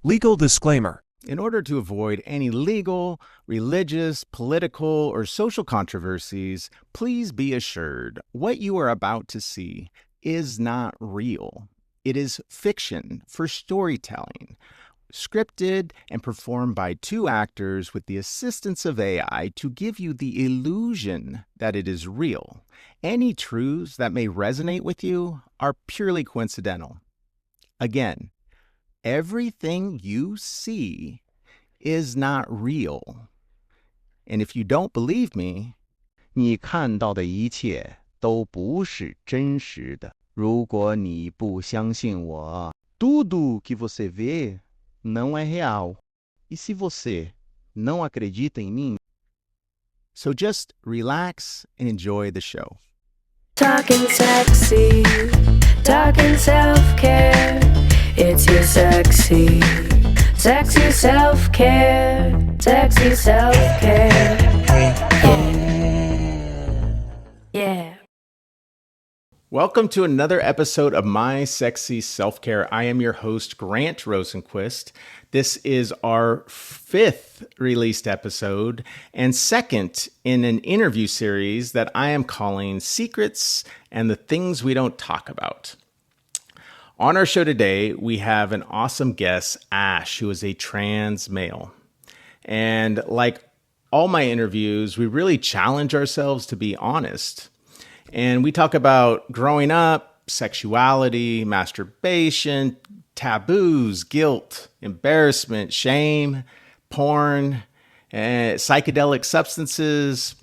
Legal disclaimer. In order to avoid any legal, religious, political, or social controversies, please be assured what you are about to see is not real. It is fiction for storytelling, scripted and performed by two actors with the assistance of AI to give you the illusion that it is real. Any truths that may resonate with you are purely coincidental. Again, everything you see is not real. And if you don't believe me, 你看到的一切都不是真实的。如果你不相信我，tudo que você vê não é real. E se você não acredita em mim, so just relax and enjoy the show. Talking sexy, talking self-care. It's your sexy self-care, sexy self-care. Yeah. Welcome to another episode of My Sexy Self-Care. I am your host, Grant Rosenquist. This is our fifth released episode and second in an interview series that I am calling Secrets and the Things We Don't Talk About. On our show today, we have an awesome guest, Ash, who is a trans male. And like all my interviews, we really challenge ourselves to be honest. And we talk about growing up, sexuality, masturbation, taboos, guilt, embarrassment, shame, porn, psychedelic substances,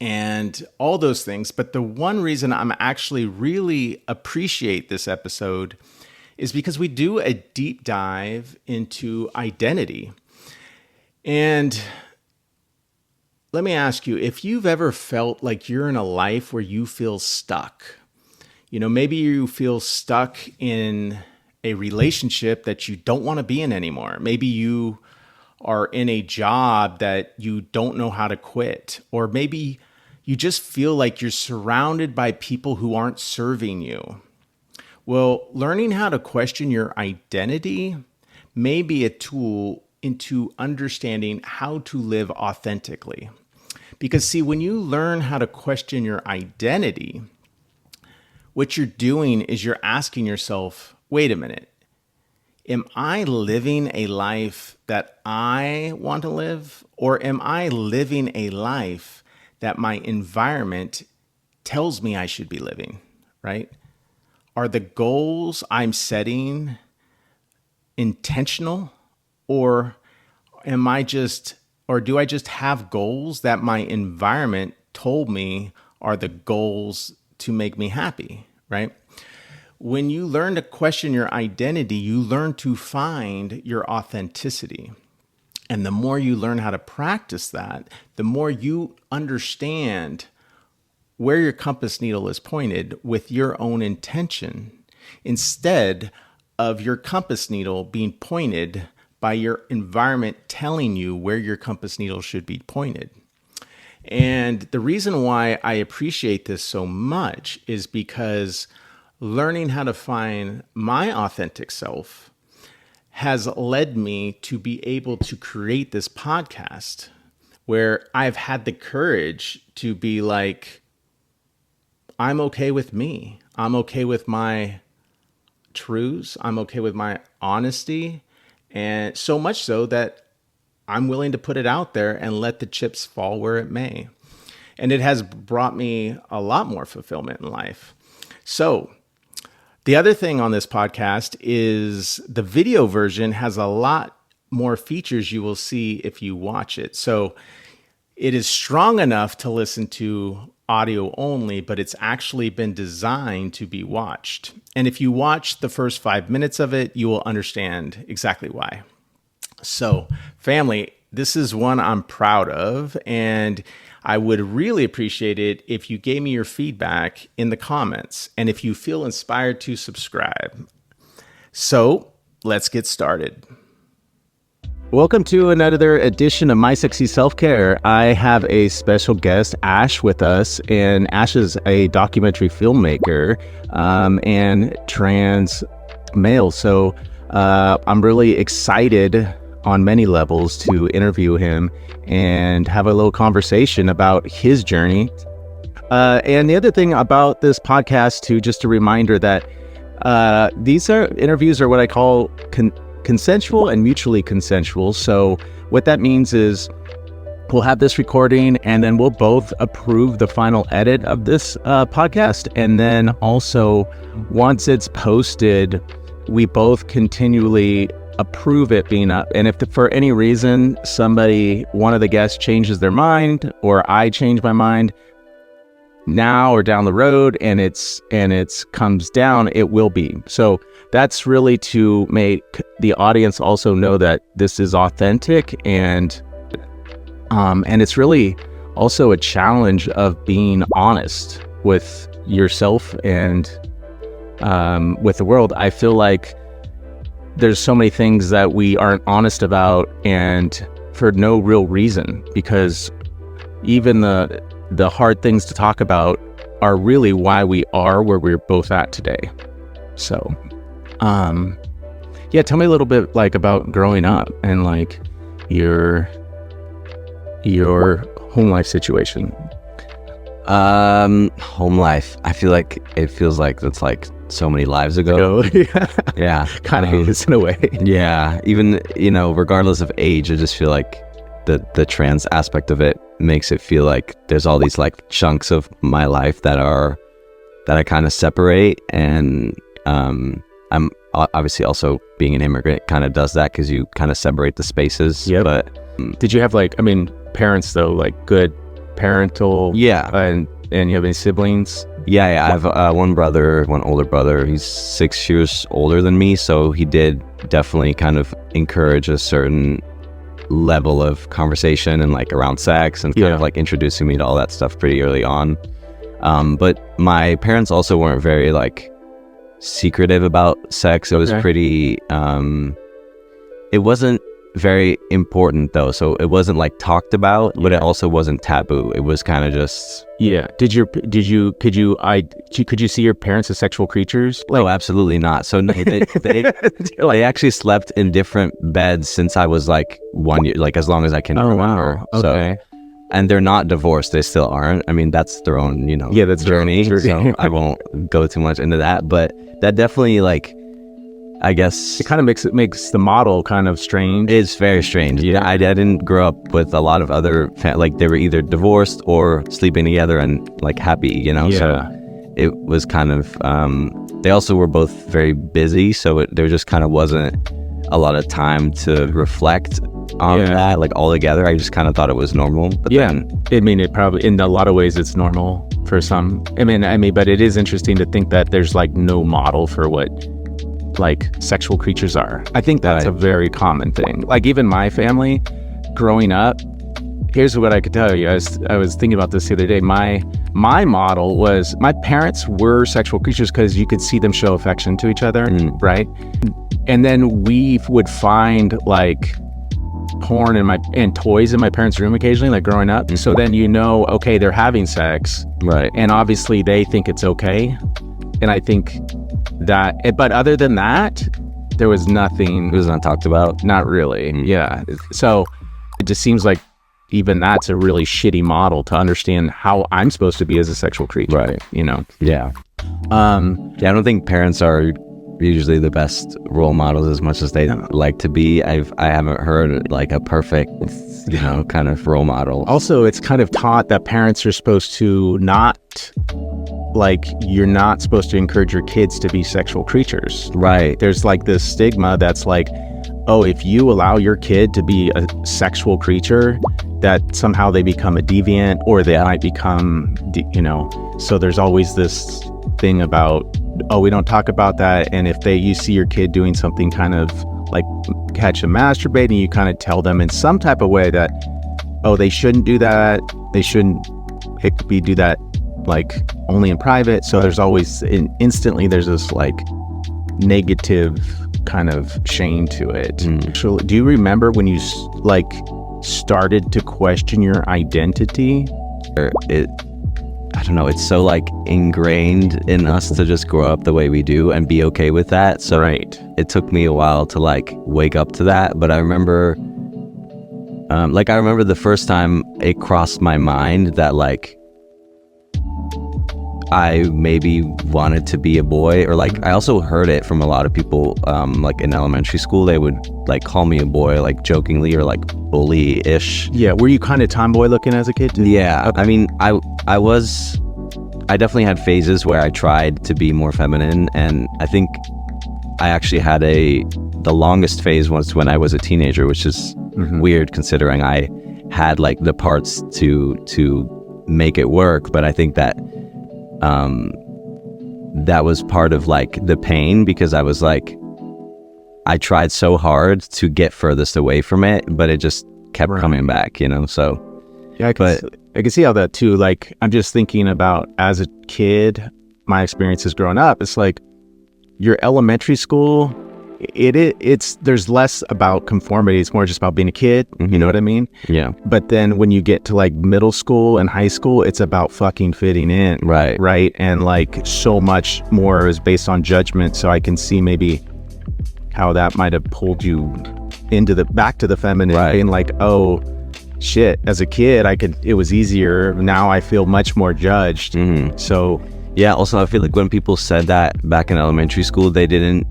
and all those things. But the one reason I'm actually really appreciate this episode is because we do a deep dive into identity. And let me ask you, if you've ever felt like you're in a life where you feel stuck, maybe you feel stuck in a relationship that you don't want to be in anymore. Maybe you are in a job that you don't know how to quit, or maybe you just feel like you're surrounded by people who aren't serving you. Well, learning how to question your identity may be a tool into understanding how to live authentically. Because see, when you learn how to question your identity, what you're doing is you're asking yourself, wait a minute, am I living a life that I want to live? Or am I living a life that my environment tells me I should be living, right? Are the goals I'm setting intentional? Or do I just have goals that my environment told me are the goals to make me happy, right? When you learn to question your identity, you learn to find your authenticity. And the more you learn how to practice that, the more you understand where your compass needle is pointed with your own intention, instead of your compass needle being pointed by your environment telling you where your compass needle should be pointed. And the reason why I appreciate this so much is because learning how to find my authentic self has led me to be able to create this podcast where I've had the courage to be like, I'm okay with me. I'm okay with my truths. I'm okay with my honesty. And so much so that I'm willing to put it out there and let the chips fall where it may. And it has brought me a lot more fulfillment in life. So the other thing on this podcast is the video version has a lot more features you will see if you watch it. So it is strong enough to listen to audio only, but it's actually been designed to be watched. And if you watch the first 5 minutes of it, you will understand exactly why. So, family, this is one I'm proud of, and I would really appreciate it if you gave me your feedback in the comments, and if you feel inspired to subscribe. So, let's get started. Welcome to another edition of My Sexy Self-Care. I have a special guest, Ash, with us, and Ash is a documentary filmmaker and trans male. So I'm really excited on many levels to interview him and have a little conversation about his journey. And the other thing about this podcast, too, just a reminder that these interviews are what I call consensual and mutually consensual. So what that means is we'll have this recording and then we'll both approve the final edit of this podcast. And then also once it's posted, we both continually approve it being up. And if for any reason one of the guests changes their mind or I change my mind now or down the road and it's comes down, it will be. So that's really to make the audience also know that this is authentic, and it's really also a challenge of being honest with yourself and with the world. I feel like there's so many things that we aren't honest about, and for no real reason, because even the hard things to talk about are really why we are where we're both at today. So, yeah, tell me a little bit like about growing up and like your home life situation. Home life. I feel like it feels like that's like so many lives ago. Yeah. Kind of is in a way. Yeah. Even, regardless of age, I just feel like the trans aspect of it makes it feel like there's all these like chunks of my life that I kind of separate. And I'm obviously also being an immigrant kind of does that because you kind of separate the spaces. Yeah. But did you have parents though, like good parental? Yeah. And you have any siblings? Yeah. I have one older brother. He's 6 years older than me. So he did definitely kind of encourage a certain level of conversation and like around sex and kind of like introducing me to all that stuff pretty early on. But my parents also weren't very like secretive about sex. It was pretty, it wasn't very important though, so it wasn't like talked about, but it also wasn't taboo. It was kind of just Could you see your parents as sexual creatures? Oh, absolutely not. So no, they actually slept in different beds since I was like 1 year, like as long as I can remember. Wow. Okay. So, and they're not divorced. They still aren't. I mean, that's their own, that's journey. True. So I won't go too much into that, but that definitely like, I guess it kind of makes the model kind of strange. It's very strange. Yeah, I didn't grow up with a lot of other like they were either divorced or sleeping together and like happy, So it was kind of. They also were both very busy, so there just kind of wasn't a lot of time to reflect on that, like all together. I just kind of thought it was normal. But it probably in a lot of ways it's normal for some. I mean, but it is interesting to think that there's like no model for what like sexual creatures are. I think that's a very common thing. Like even my family growing up, here's what I could tell you. I was thinking about this the other day. My model was my parents were sexual creatures because you could see them show affection to each other, right? And then we would find like porn and toys in my parents' room occasionally, like growing up. So then okay, they're having sex, right? And obviously they think it's okay. And I think that, but other than that, there was nothing. It was not talked about. Not really. Yeah. So it just seems like even that's a really shitty model to understand how I'm supposed to be as a sexual creature. Right. Yeah. I don't think parents are usually the best role models as much as they like to be. I haven't heard like a perfect, kind of role model. Also, it's kind of taught that parents are supposed to you're not supposed to encourage your kids to be sexual creatures. Right. There's like this stigma that's like, oh, if you allow your kid to be a sexual creature, that somehow they become a deviant or they might become, so there's always this thing about, oh, we don't talk about that. And if you see your kid doing something kind of like catch them masturbating, you kind of tell them in some type of way that, oh, they shouldn't do that. They shouldn't do that like only in private. So there's always instantly there's this like negative kind of shame to it. Actually, do you remember when you like started to question your identity? I don't know, it's so like ingrained in us to just grow up the way we do and be okay with that. So it took me a while to like wake up to that. But I remember the first time it crossed my mind that like I maybe wanted to be a boy, or like I also heard it from a lot of people like in elementary school. They would like call me a boy, like jokingly, or like bully-ish. Yeah, were you kind of tomboy looking as a kid too? Yeah, okay. I mean, I definitely had phases where I tried to be more feminine, and I think I actually had the longest phase was when I was a teenager, which is weird considering I had like the parts to make it work. But I think that that was part of like the pain, because I was like, I tried so hard to get furthest away from it, but it just kept coming back, you know? So yeah, I can see how that too. Like, I'm just thinking about as a kid, my experiences growing up, it's like your elementary school, there's less about conformity. It's more just about being a kid. You know what I mean? Yeah. But then when you get to like middle school and high school, it's about fucking fitting in. Right. And like so much more is based on judgment. So I can see maybe how that might have pulled you back to the feminine, being like, oh shit, as a kid, it was easier. Now I feel much more judged. So yeah, also I feel like when people said that back in elementary school, they didn't,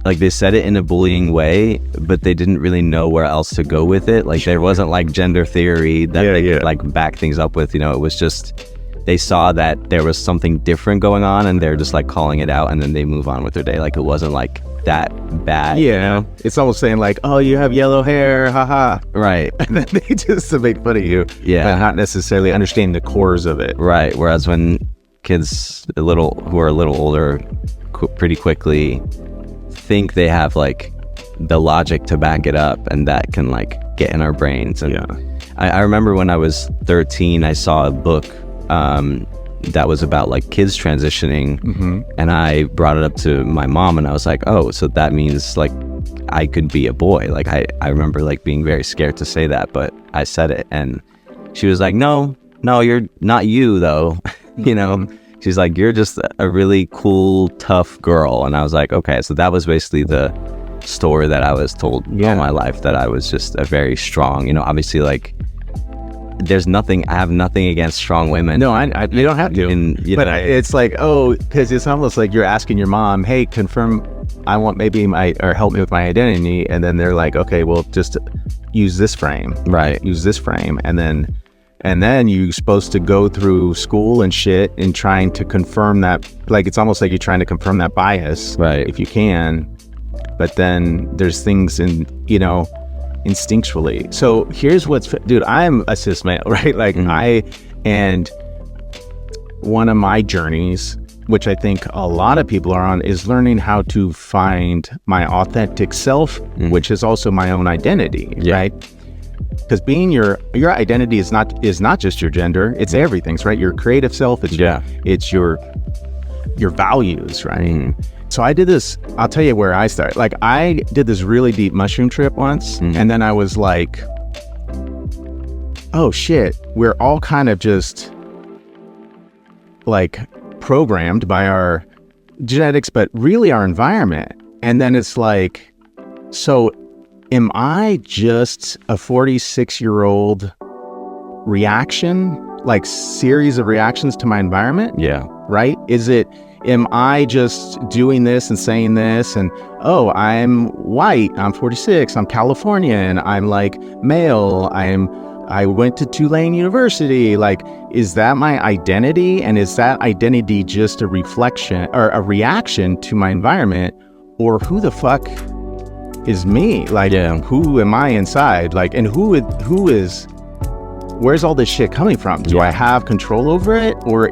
like, they said it in a bullying way, but they didn't really know where else to go with it. Like, there wasn't like gender theory that they could like back things up with, you know. It was just, they saw that there was something different going on and they're just like calling it out, and then they move on with their day. Like, it wasn't like that bad. Yeah, you know? It's almost saying like, oh, you have yellow hair, haha. Right. And then they just to make fun of you. Yeah. But not necessarily understanding the cores of it. Right. Whereas when kids who are a little older pretty quickly think they have like the logic to back it up, and that can like get in our brains. And I remember when I was 13, I saw a book that was about like kids transitioning, and I brought it up to my mom, and I was like, oh, so that means like I could be a boy. Like I remember like being very scared to say that, but I said it, and she was like, no, you're not you though. You know, she's like, you're just a really cool, tough girl. And I was like, okay. So that was basically the story that I was told all my life, that I was just a very strong, you know, obviously like I have nothing against strong women. No, they don't have to. But it's like, oh, because it's almost like you're asking your mom, hey, confirm, I want or help me with my identity. And then they're like, okay, well, just use this frame. Right. Use this frame. And then you're supposed to go through school and shit and trying to confirm that, like, it's almost like you're trying to confirm that bias. Right. If you can. But then there's things instinctually. So here's dude, I'm a cis male, right? Like and one of my journeys, which I think a lot of people are on, is learning how to find my authentic self, which is also my own identity, right? Because being your identity is not just your gender, it's everything's, right? Your creative self, it's your values, right? So I did this, I'll tell you where I started. Like, I did this really deep mushroom trip once, and then I was like, oh shit, we're all kind of just like programmed by our genetics, but really our environment. And then it's like, so am I just a 46-year-old reaction, like series of reactions to my environment? Yeah. Right? Am I just doing this and saying this, and oh, I'm white, I'm 46, I'm Californian, I'm like male, I went to Tulane University. Like, is that my identity? And is that identity just a reflection or a reaction to my environment? Or who the fuck is me? Like, who am I inside? Like, and where's all this shit coming from? Do I have control over it? Or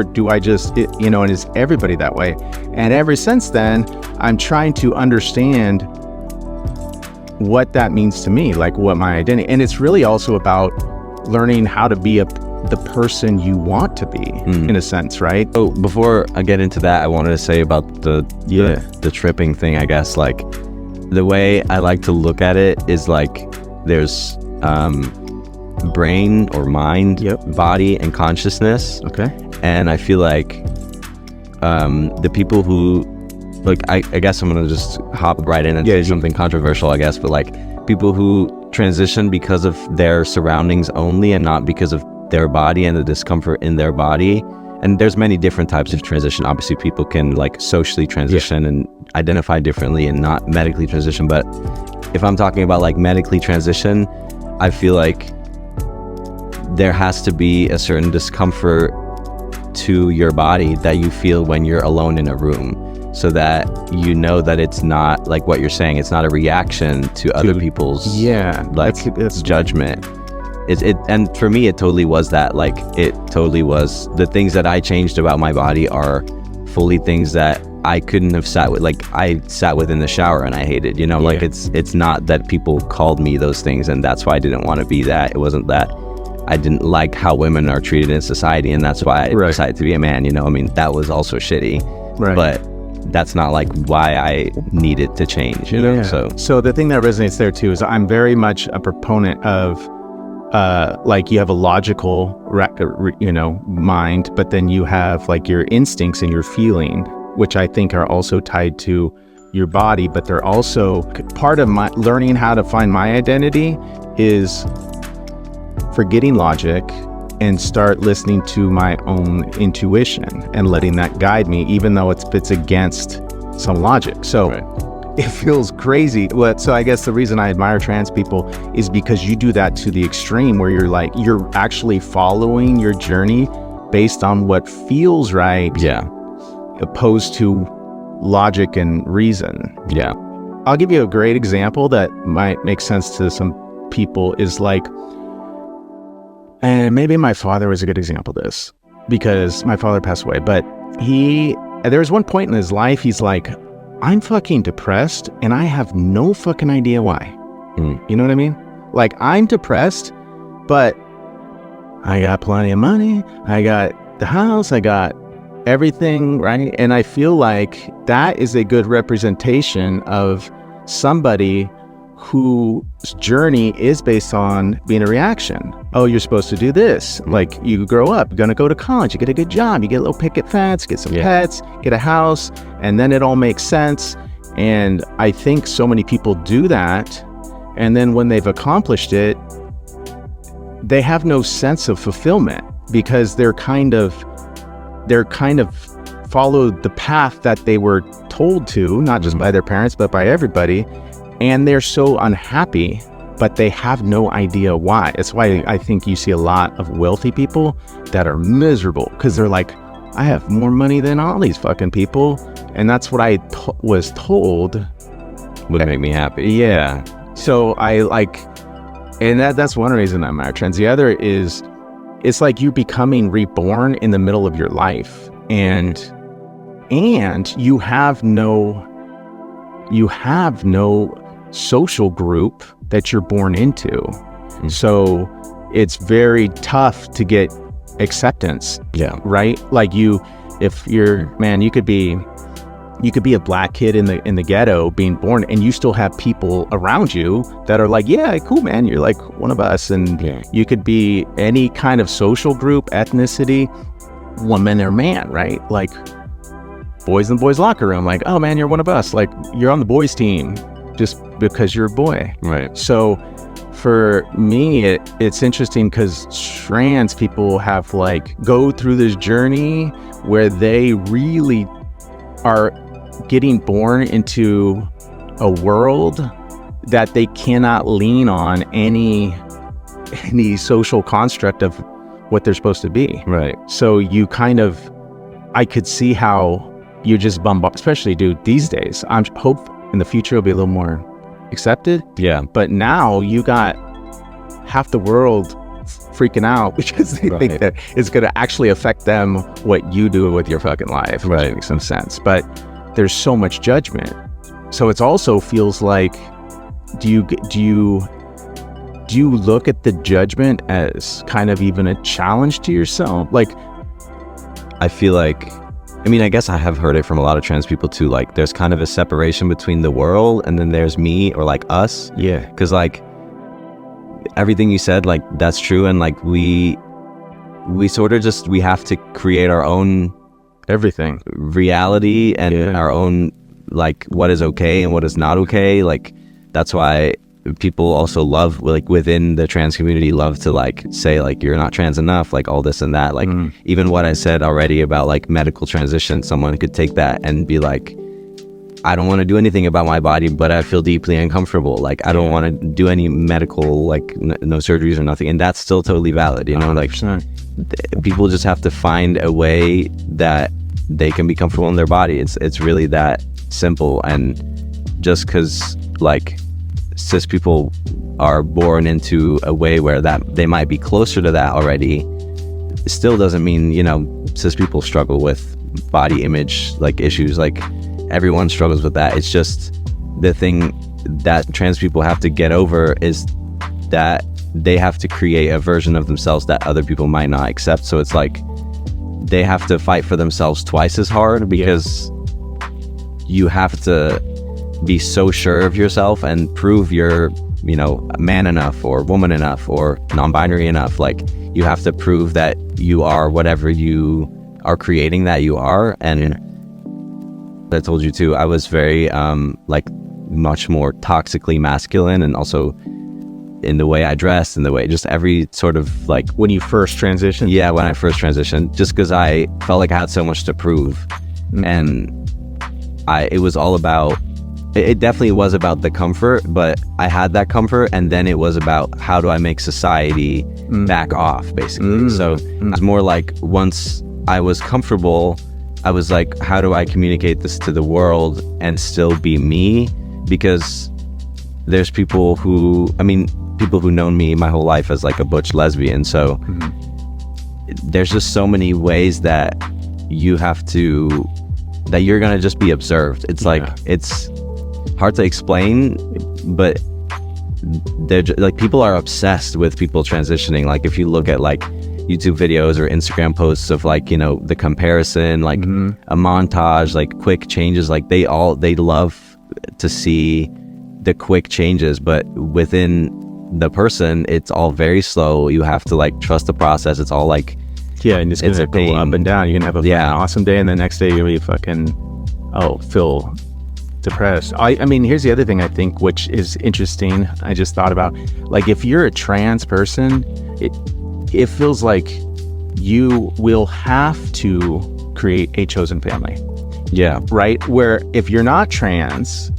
do I just, and is everybody that way? And ever since then, I'm trying to understand what that means to me, like what my identity, and it's really also about learning how to be the person you want to be, in a sense, right? Oh, before I get into that, I wanted to say about the tripping thing, I guess. Like, the way I like to look at it is like there's brain or mind, body, and consciousness. Okay. And I feel like the people who, like, I guess I'm gonna just hop right in and say something controversial, I guess, but like people who transition because of their surroundings only and not because of their body and the discomfort in their body. And there's many different types of transition. Obviously, people can like socially transition and identify differently and not medically transition. But if I'm talking about like medically transition, I feel like there has to be a certain discomfort to your body that you feel when you're alone in a room, so that you know that it's not like what you're saying, it's not a reaction to other people's that's judgment. And for me it totally was that. Like it totally was. The things that I changed about my body are fully things that I couldn't have sat with. Like I sat with in the shower and I hated, you know, like it's not that people called me those things and that's why I didn't want to be that. It wasn't that I didn't like how women are treated in society and that's why I decided to be a man, you know. I mean, that was also shitty, but that's not like why I needed to change, you know. So the thing that resonates there too is I'm very much a proponent of like you have a logical mind, but then you have like your instincts and your feeling, which I think are also tied to your body, but they're also part of my learning how to find my identity is forgetting logic and start listening to my own intuition and letting that guide me, even though it's against some logic. So it feels crazy. So I guess the reason I admire trans people is because you do that to the extreme where you're actually following your journey based on what feels right, opposed to logic and reason. I'll give you a great example that might make sense to some people is like, and maybe my father was a good example of this because my father passed away, but there was one point in his life, he's like, I'm fucking depressed and I have no fucking idea why. You know what I mean? Like I'm depressed, but I got plenty of money. I got the house. I got everything, right? And I feel like that is a good representation of somebody whose journey is based on being a reaction. Oh, you're supposed to do this. Like you grow up, you're gonna go to college, you get a good job, you get a little picket fence, get some pets, get a house, and then it all makes sense. And I think so many people do that. And then when they've accomplished it, they have no sense of fulfillment because they're kind of followed the path that they were told to, not just by their parents, but by everybody. And they're so unhappy, but they have no idea why. It's why I think you see a lot of wealthy people that are miserable because they're like, I have more money than all these fucking people. And that's what I was told would make me happy. Yeah. So I like, and that's one reason I'm a trans. The other is, it's like you becoming reborn in the middle of your life. And you have no social group that you're born into. So it's very tough to get acceptance. Right? Like you could be a black kid in the ghetto being born and you still have people around you that are like, yeah, cool, man, you're like one of us. And you could be any kind of social group, ethnicity, woman or man, right? Like boys in the boys locker room, like, oh man, you're one of us, like you're on the boys team just because you're a boy, right? So for me, it's interesting because trans people have like go through this journey where they really are getting born into a world that they cannot lean on any social construct of what they're supposed to be, right? So you I could see how you just bombard, especially dude these days. I hope in the future it'll be a little more accepted. But now you got half the world freaking out because they think that it's going to actually affect them what you do with your fucking life, which makes some sense. But there's so much judgment. So it's also feels like, do you look at the judgment as kind of even a challenge to yourself? Like, I feel like, I mean, I guess I have heard it from a lot of trans people too. Like, there's kind of a separation between the world and then there's me or like us. Because like everything you said, like that's true. And like we sort of just, we have to create our own everything. reality and our own, like, what is okay and what is not okay. Like, that's why people also love, like, within the trans community, love to, like, say, like, you're not trans enough, like, all this and that. Like, even what I said already about, like, medical transition, someone could take that and be like, I don't want to do anything about my body, but I feel deeply uncomfortable. Like, I don't want to do any medical, like, no surgeries or nothing. And that's still totally valid, you know? 100%. Like, people just have to find a way that they can be comfortable in their body. It's really that simple. And just because, like, cis people are born into a way where that they might be closer to that already, it still doesn't mean, you know, cis people struggle with body image, like, issues. Like, everyone struggles with that. It's just the thing that trans people have to get over is that they have to create a version of themselves that other people might not accept. So it's like they have to fight for themselves twice as hard, because you have to be so sure of yourself and prove you're, you know, man enough or woman enough or non-binary enough. Like, you have to prove that you are whatever you are creating that you are. And I told you too, I was very like, much more toxically masculine, and also in the way I dressed, in the way, just every sort of, like, When you first transitioned? yeah, when I first transitioned, just because I felt like I had so much to prove. And it was all about, it definitely was about the comfort, but I had that comfort, and then it was about how do I make society back off, basically. So it's more like, once I was comfortable, I was like, how do I communicate this to the world and still be me? Because there's people who, I mean, people who known me my whole life as, like, a butch lesbian. So there's just so many ways that you have to, that you're going to just be observed. It's like, it's hard to explain, but they're like, people are obsessed with people transitioning. Like, if you look at, like, YouTube videos or Instagram posts of, like, you know, the comparison, like a montage, like, quick changes, like, they love to see the quick changes, but within the person, it's all very slow. You have to, like, trust the process. It's all like, Yeah, and it's It's gonna a go pain. up and down. You're gonna have a Yeah. fucking awesome day, and the next day you're gonna be fucking feel depressed. I mean, here's the other thing I think, which is interesting. I just thought about, like, if you're a trans person, it feels like you will have to create a chosen family, yeah, right? Where if you're not trans,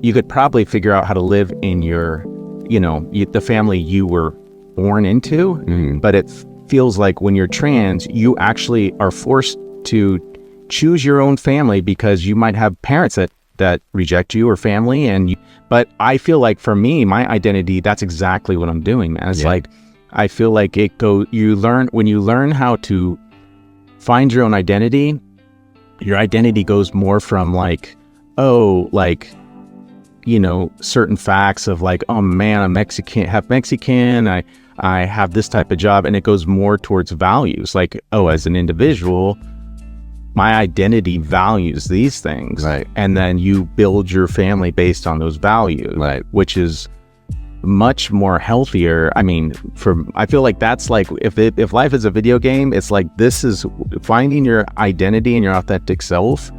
you could probably figure out how to live in your, you know, the family you were born into. But it feels like when you're trans, you actually are forced to choose your own family, because you might have parents that reject you, or family. But I feel like, for me, my identity, that's exactly what I'm doing, man. It's like, I feel like when you learn how to find your own identity, your identity goes more from, like, you know, certain facts of, like, oh man, I'm Mexican, I have this type of job, and it goes more towards values. Like, oh, as an individual, my identity values these things. Right. And then you build your family based on those values. Right. Which is much more healthier. I mean, I feel like that's like, if life is a video game, it's like, this is finding your identity and your authentic self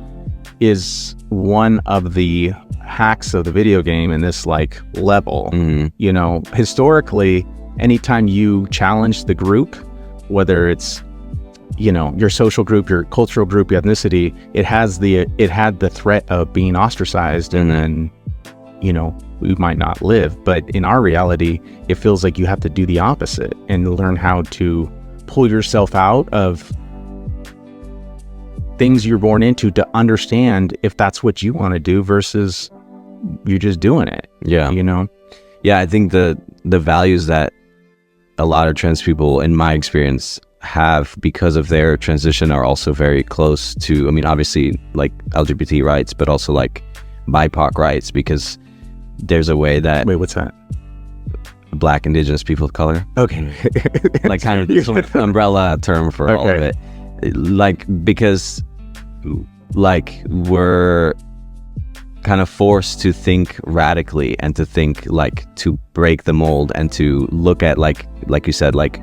is one of the hacks of the video game in this, like, level. You know, historically, anytime you challenge the group, whether it's, you know, your social group, your cultural group, your ethnicity, it had the threat of being ostracized, and then, you know, we might not live. But in our reality, it feels like you have to do the opposite and learn how to pull yourself out of things you're born into, to understand if that's what you want to do versus you're just doing it. yeah, You know? yeah. I think the values that a lot of trans people, in my experience, have because of their transition are also very close to, I mean, obviously, like, LGBT rights, but also, like, BIPOC rights, because there's a way that Wait, what's that? Black, Indigenous people of color, Okay. like, kind of umbrella term for all of it, like, because, like, we're kind of forced to think radically, and to think, like, to break the mold, and to look at, like you said, like,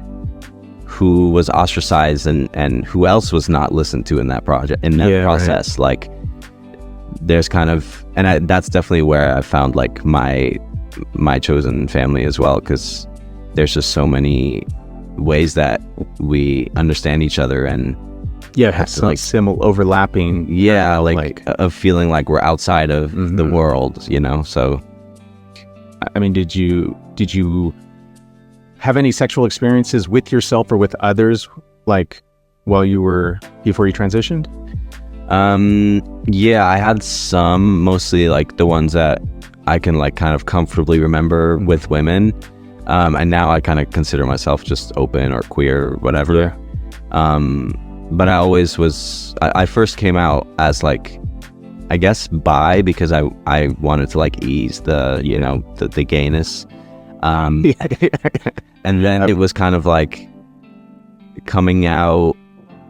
who was ostracized and who else was not listened to in that project, in that process. Right. Like there's kind of, and that's definitely where I found like my chosen family as well, because there's just so many ways that we understand each other and it's like similar overlapping like of feeling like we're outside of the world, you know. So I mean, did you have any sexual experiences with yourself or with others, like before you transitioned? I had some, mostly like the ones that I can like kind of comfortably remember with women. And now I kind of consider myself just open or queer or whatever. But I always was, I first came out as like, I guess bi, because I wanted to like ease the, you know, the gayness. And then it was kind of like coming out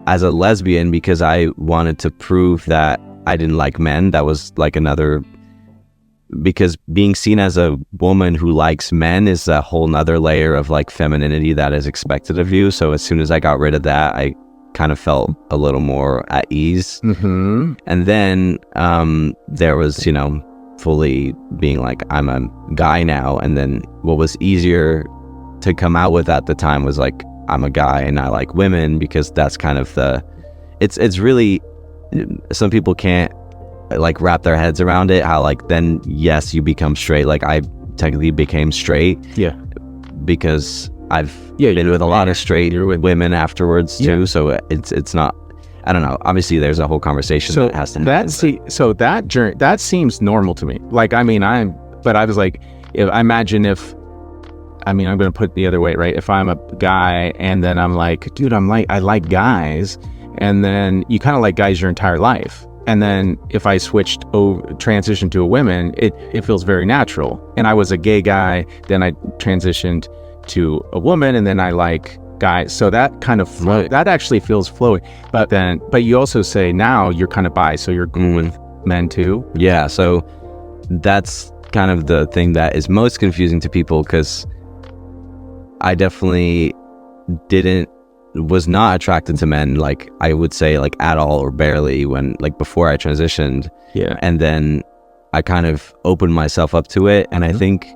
as a lesbian because I wanted to prove that I didn't like men. That was like another, because being seen as a woman who likes men is a whole nother layer of like femininity that is expected of you. So as soon as I got rid of that, I kind of felt a little more at ease. And then there was, you know, fully being like, I'm a guy now. And then what was easier to come out with at the time was like, I'm a guy and I like women, because that's kind of it's really, some people can't like wrap their heads around it, how like then yes, you become straight. Like I technically became straight because I've been with a lot of straight women afterwards too. So it's not, I don't know, obviously there's a whole conversation that has to happen. So that journey, that seems normal to me. Like, I mean, but I was like, I'm going to put it the other way, right? If I'm a guy and then I'm like, dude, I like guys, and then you kind of like guys your entire life. And then if I transitioned to a woman, it feels very natural. And I was a gay guy, then I transitioned to a woman, and then I like guys. So that kind of that actually feels flowy. But you also say now you're kind of bi, so you're cool with men too. Yeah. So that's kind of the thing that is most confusing to people, because I definitely was not attracted to men, like I would say like at all or barely, when like before I transitioned. And then I kind of opened myself up to it. And I think,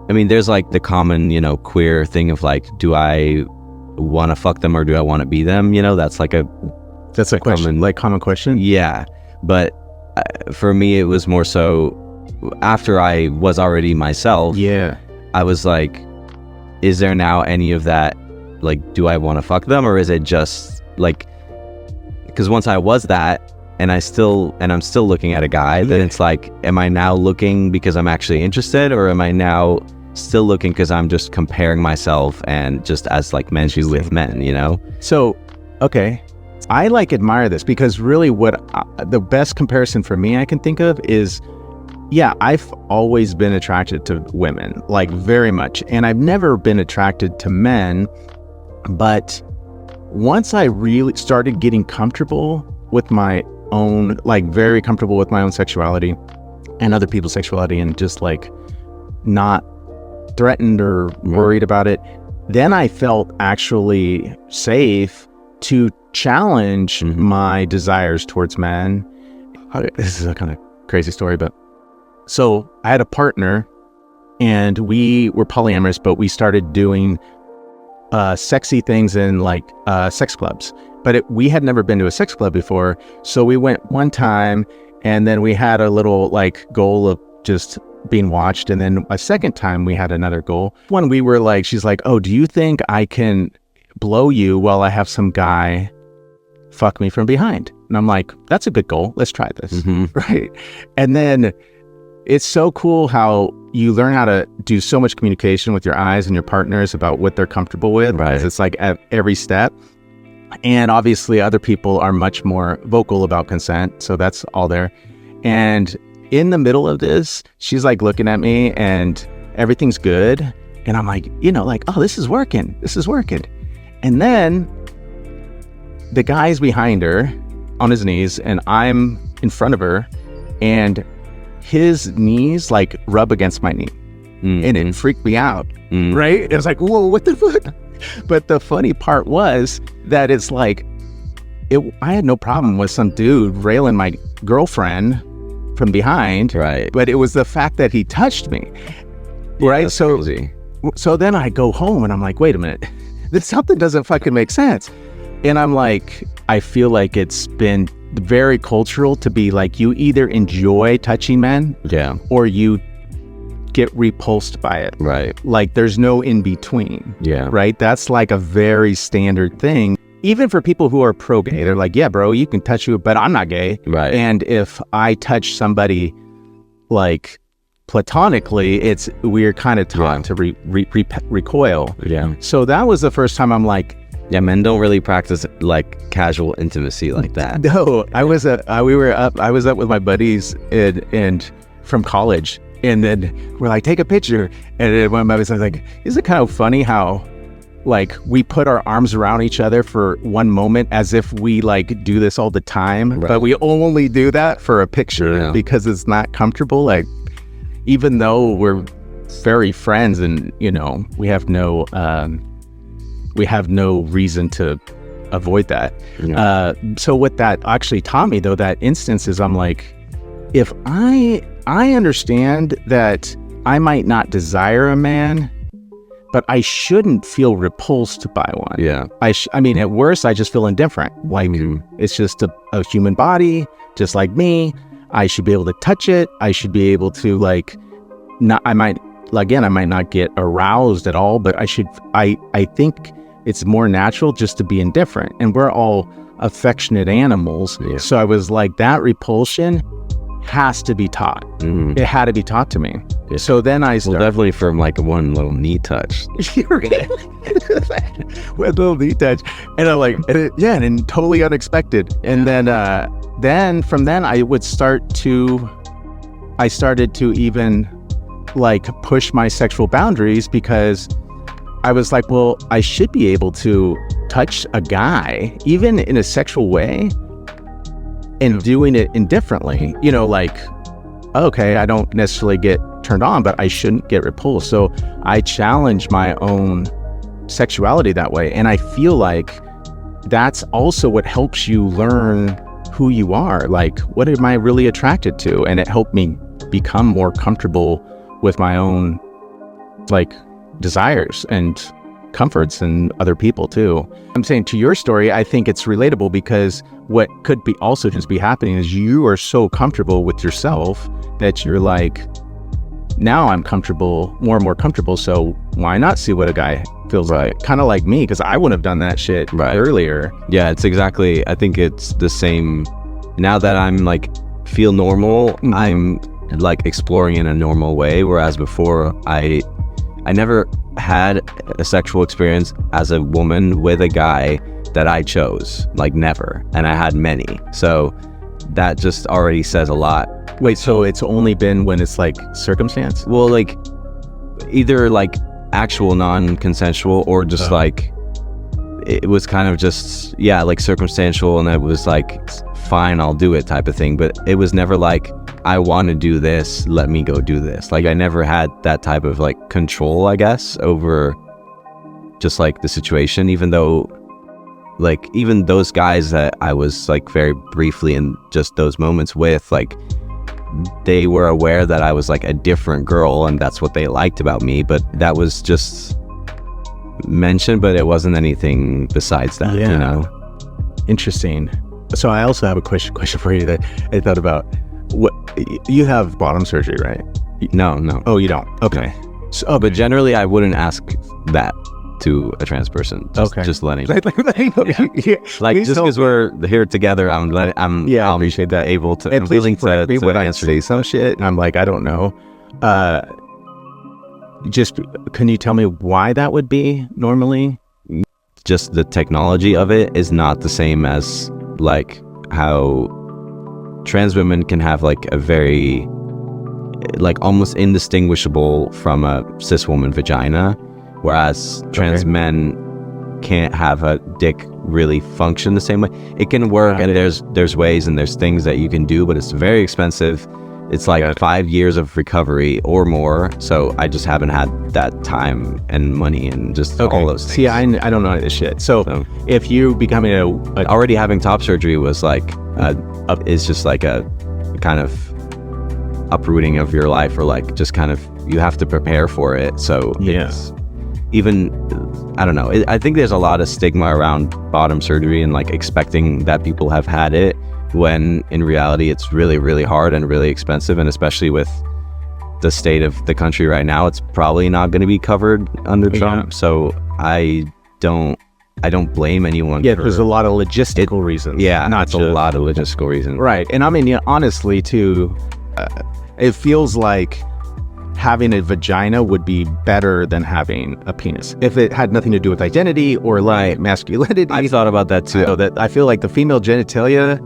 I mean, there's like the common, you know, queer thing of like, do I want to fuck them or do I want to be them? You know, that's a common question. Yeah. But for me, it was more so after I was already myself. I was like, is there now any of that? Like, do I want to fuck them, or is it just like, because once I was that and I'm still looking at a guy, then it's like, am I now looking because I'm actually interested, or am I now still looking because I'm just comparing myself and just as like men do with men, you know? So, okay. I like admire this, because really the best comparison for me I can think of is, I've always been attracted to women, like very much. And I've never been attracted to men. But once I really started getting comfortable with my own, like very comfortable with my own sexuality and other people's sexuality, and just like not threatened or worried about it, then I felt actually safe to challenge my desires towards men. This is a kind of crazy story, but so I had a partner and we were polyamorous, but we started doing sexy things in like sex clubs, but we had never been to a sex club before. So we went one time, and then we had a little like goal of just being watched. And then a second time we had another goal. When we were like, she's like, oh, do you think I can blow you while I have some guy fuck me from behind? And I'm like, that's a good goal. Let's try this. Right. And then it's so cool how you learn how to do so much communication with your eyes and your partners about what they're comfortable with. Right. It's like at every step. And obviously other people are much more vocal about consent. So that's all there. And in the middle of this, she's like looking at me and everything's good. And I'm like, you know, like, oh, this is working. And then the guy's behind her on his knees and I'm in front of her, and his knees like rub against my knee, and it freaked me out. Right? It was like, whoa, what the fuck? But the funny part was that it's like, I had no problem with some dude railing my girlfriend from behind. Right. But it was the fact that he touched me. Right. That's So, crazy. so then I go home and I'm like, wait a minute, this something doesn't fucking make sense. And I'm like, I feel like it's been very cultural to be like, you either enjoy touching men Yeah. or you get repulsed by it. Right. Like there's no in between. Yeah. Right. That's like a very standard thing. Even for people who are pro-gay, they're like, yeah, bro, you can touch you, but I'm not gay. Right. And if I touch somebody like platonically, we're kind of taught to recoil. Yeah. So that was the first time I'm like, Yeah, men don't really practice like casual intimacy like that. no, I was up with my buddies and from college, and then we're like, take a picture. And then one of my buddies was like, isn't it kind of funny how like we put our arms around each other for one moment as if we like do this all the time, Right. but we only do that for a picture Yeah. because it's not comfortable. Like, even though we're very friends and, you know, we have no reason to avoid that. Yeah. So what that actually taught me though, that instance is I'm like, if I understand that I might not desire a man, but I shouldn't feel repulsed by one. Yeah. I mean, at worst, I just feel indifferent. Like, it's just a human body, just like me. I should be able to touch it. I should be able to I might not get aroused at all, but I think it's more natural just to be indifferent. And we're all affectionate animals. Yeah. So I was like, that repulsion has to be taught. Mhm. It had to be taught to me. Yeah. So then I Well, started. definitely from like one little knee touch. You're right. With a little knee touch. And I'm like, and totally unexpected. And then from then I started to even like push my sexual boundaries, because I was like, well, I should be able to touch a guy, even in a sexual way, and doing it indifferently. You know, like, okay, I don't necessarily get turned on, but I shouldn't get repulsed. So I challenge my own sexuality that way. And I feel like that's also what helps you learn who you are. Like, what am I really attracted to? And it helped me become more comfortable with my own like desires and comforts and other people too. I'm saying, to your story, I think it's relatable, because what could be also just be happening is you are so comfortable with yourself that you're like, now I'm comfortable, more and more comfortable, so why not see what a guy feels like? Kind of like me, because I wouldn't have done that shit earlier. Yeah, it's exactly, I think it's the same. Now that I'm like feel normal, I'm like exploring in a normal way, whereas before I never had a sexual experience as a woman with a guy that I chose, like never, and I had many, so that just already says a lot. Wait, so it's only been when it's like circumstance? Well, like either like actual non-consensual or just like it was kind of just like circumstantial, and it was like fine, I'll do it type of thing, but it was never like I want to do this, let me go do this. Like I never had that type of like control, I guess, over just like the situation, even though like even those guys that I was like very briefly in just those moments with, like they were aware that I was like a different girl and that's what they liked about me, but that was just mentioned, but it wasn't anything besides that, you know? Interesting. So I also have a question for you that I thought about. What, you have bottom surgery, right? No. Oh, you don't? Okay. So, But generally I wouldn't ask that to a trans person. Just letting like just because we're here together, I'm I appreciate that. able to, And I'm please willing correct me to when I answer. say some shit and I'm like, I don't know. Just can you tell me why that would be normally? Just the technology of it is not the same as like how trans women can have like a very like almost indistinguishable from a cis woman vagina, whereas trans men can't have a dick really function the same way. It can work, and there's ways and there's things that you can do, but it's very expensive, it's like 5 years of recovery or more. So I just haven't had that time and money and just all those things. See, I don't know any of this shit. So if you becoming already having top surgery was like, it's just like a kind of uprooting of your life, or like just kind of, you have to prepare for it. So it's even, I don't know. I think there's a lot of stigma around bottom surgery and like expecting that people have had it, when in reality it's really, really hard and really expensive. And especially with the state of the country right now, it's probably not going to be covered under Trump. So I don't blame anyone. Yeah, there's a lot of logistical reasons. Yeah, not it's a lot of logistical reasons. Right. And I mean, honestly, too, it feels like having a vagina would be better than having a penis if it had nothing to do with identity or like masculinity. I thought about that too. So that I feel like the female genitalia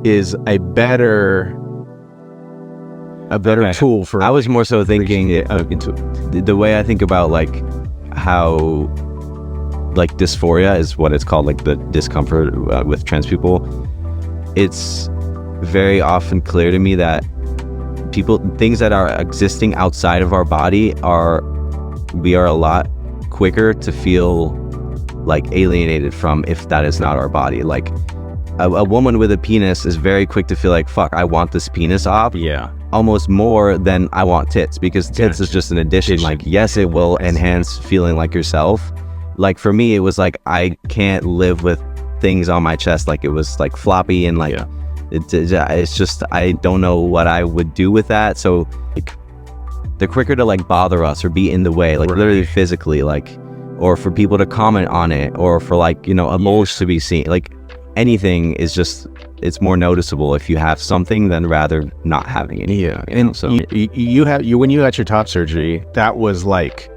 is a better tool for. I was more so thinking the way I think about like how like dysphoria is what it's called, like the discomfort with trans people. It's very often clear to me that things that are existing outside of our body we are a lot quicker to feel like alienated from if that is not our body. Like a woman with a penis is very quick to feel like, fuck, I want this penis off. Yeah. Almost more than I want tits, because tits is just an addition. Like, yes, it will enhance feeling like yourself. Like for me, it was like, I can't live with things on my chest. Like it was like floppy and like, it's just, I don't know what I would do with that. So like, they're quicker to like bother us or be in the way, like literally physically, like, or for people to comment on it, or for like, you know, a mole to be seen. Like anything is just, it's more noticeable if you have something than rather not having it. Yeah. You know? And So when you had your top surgery, that was like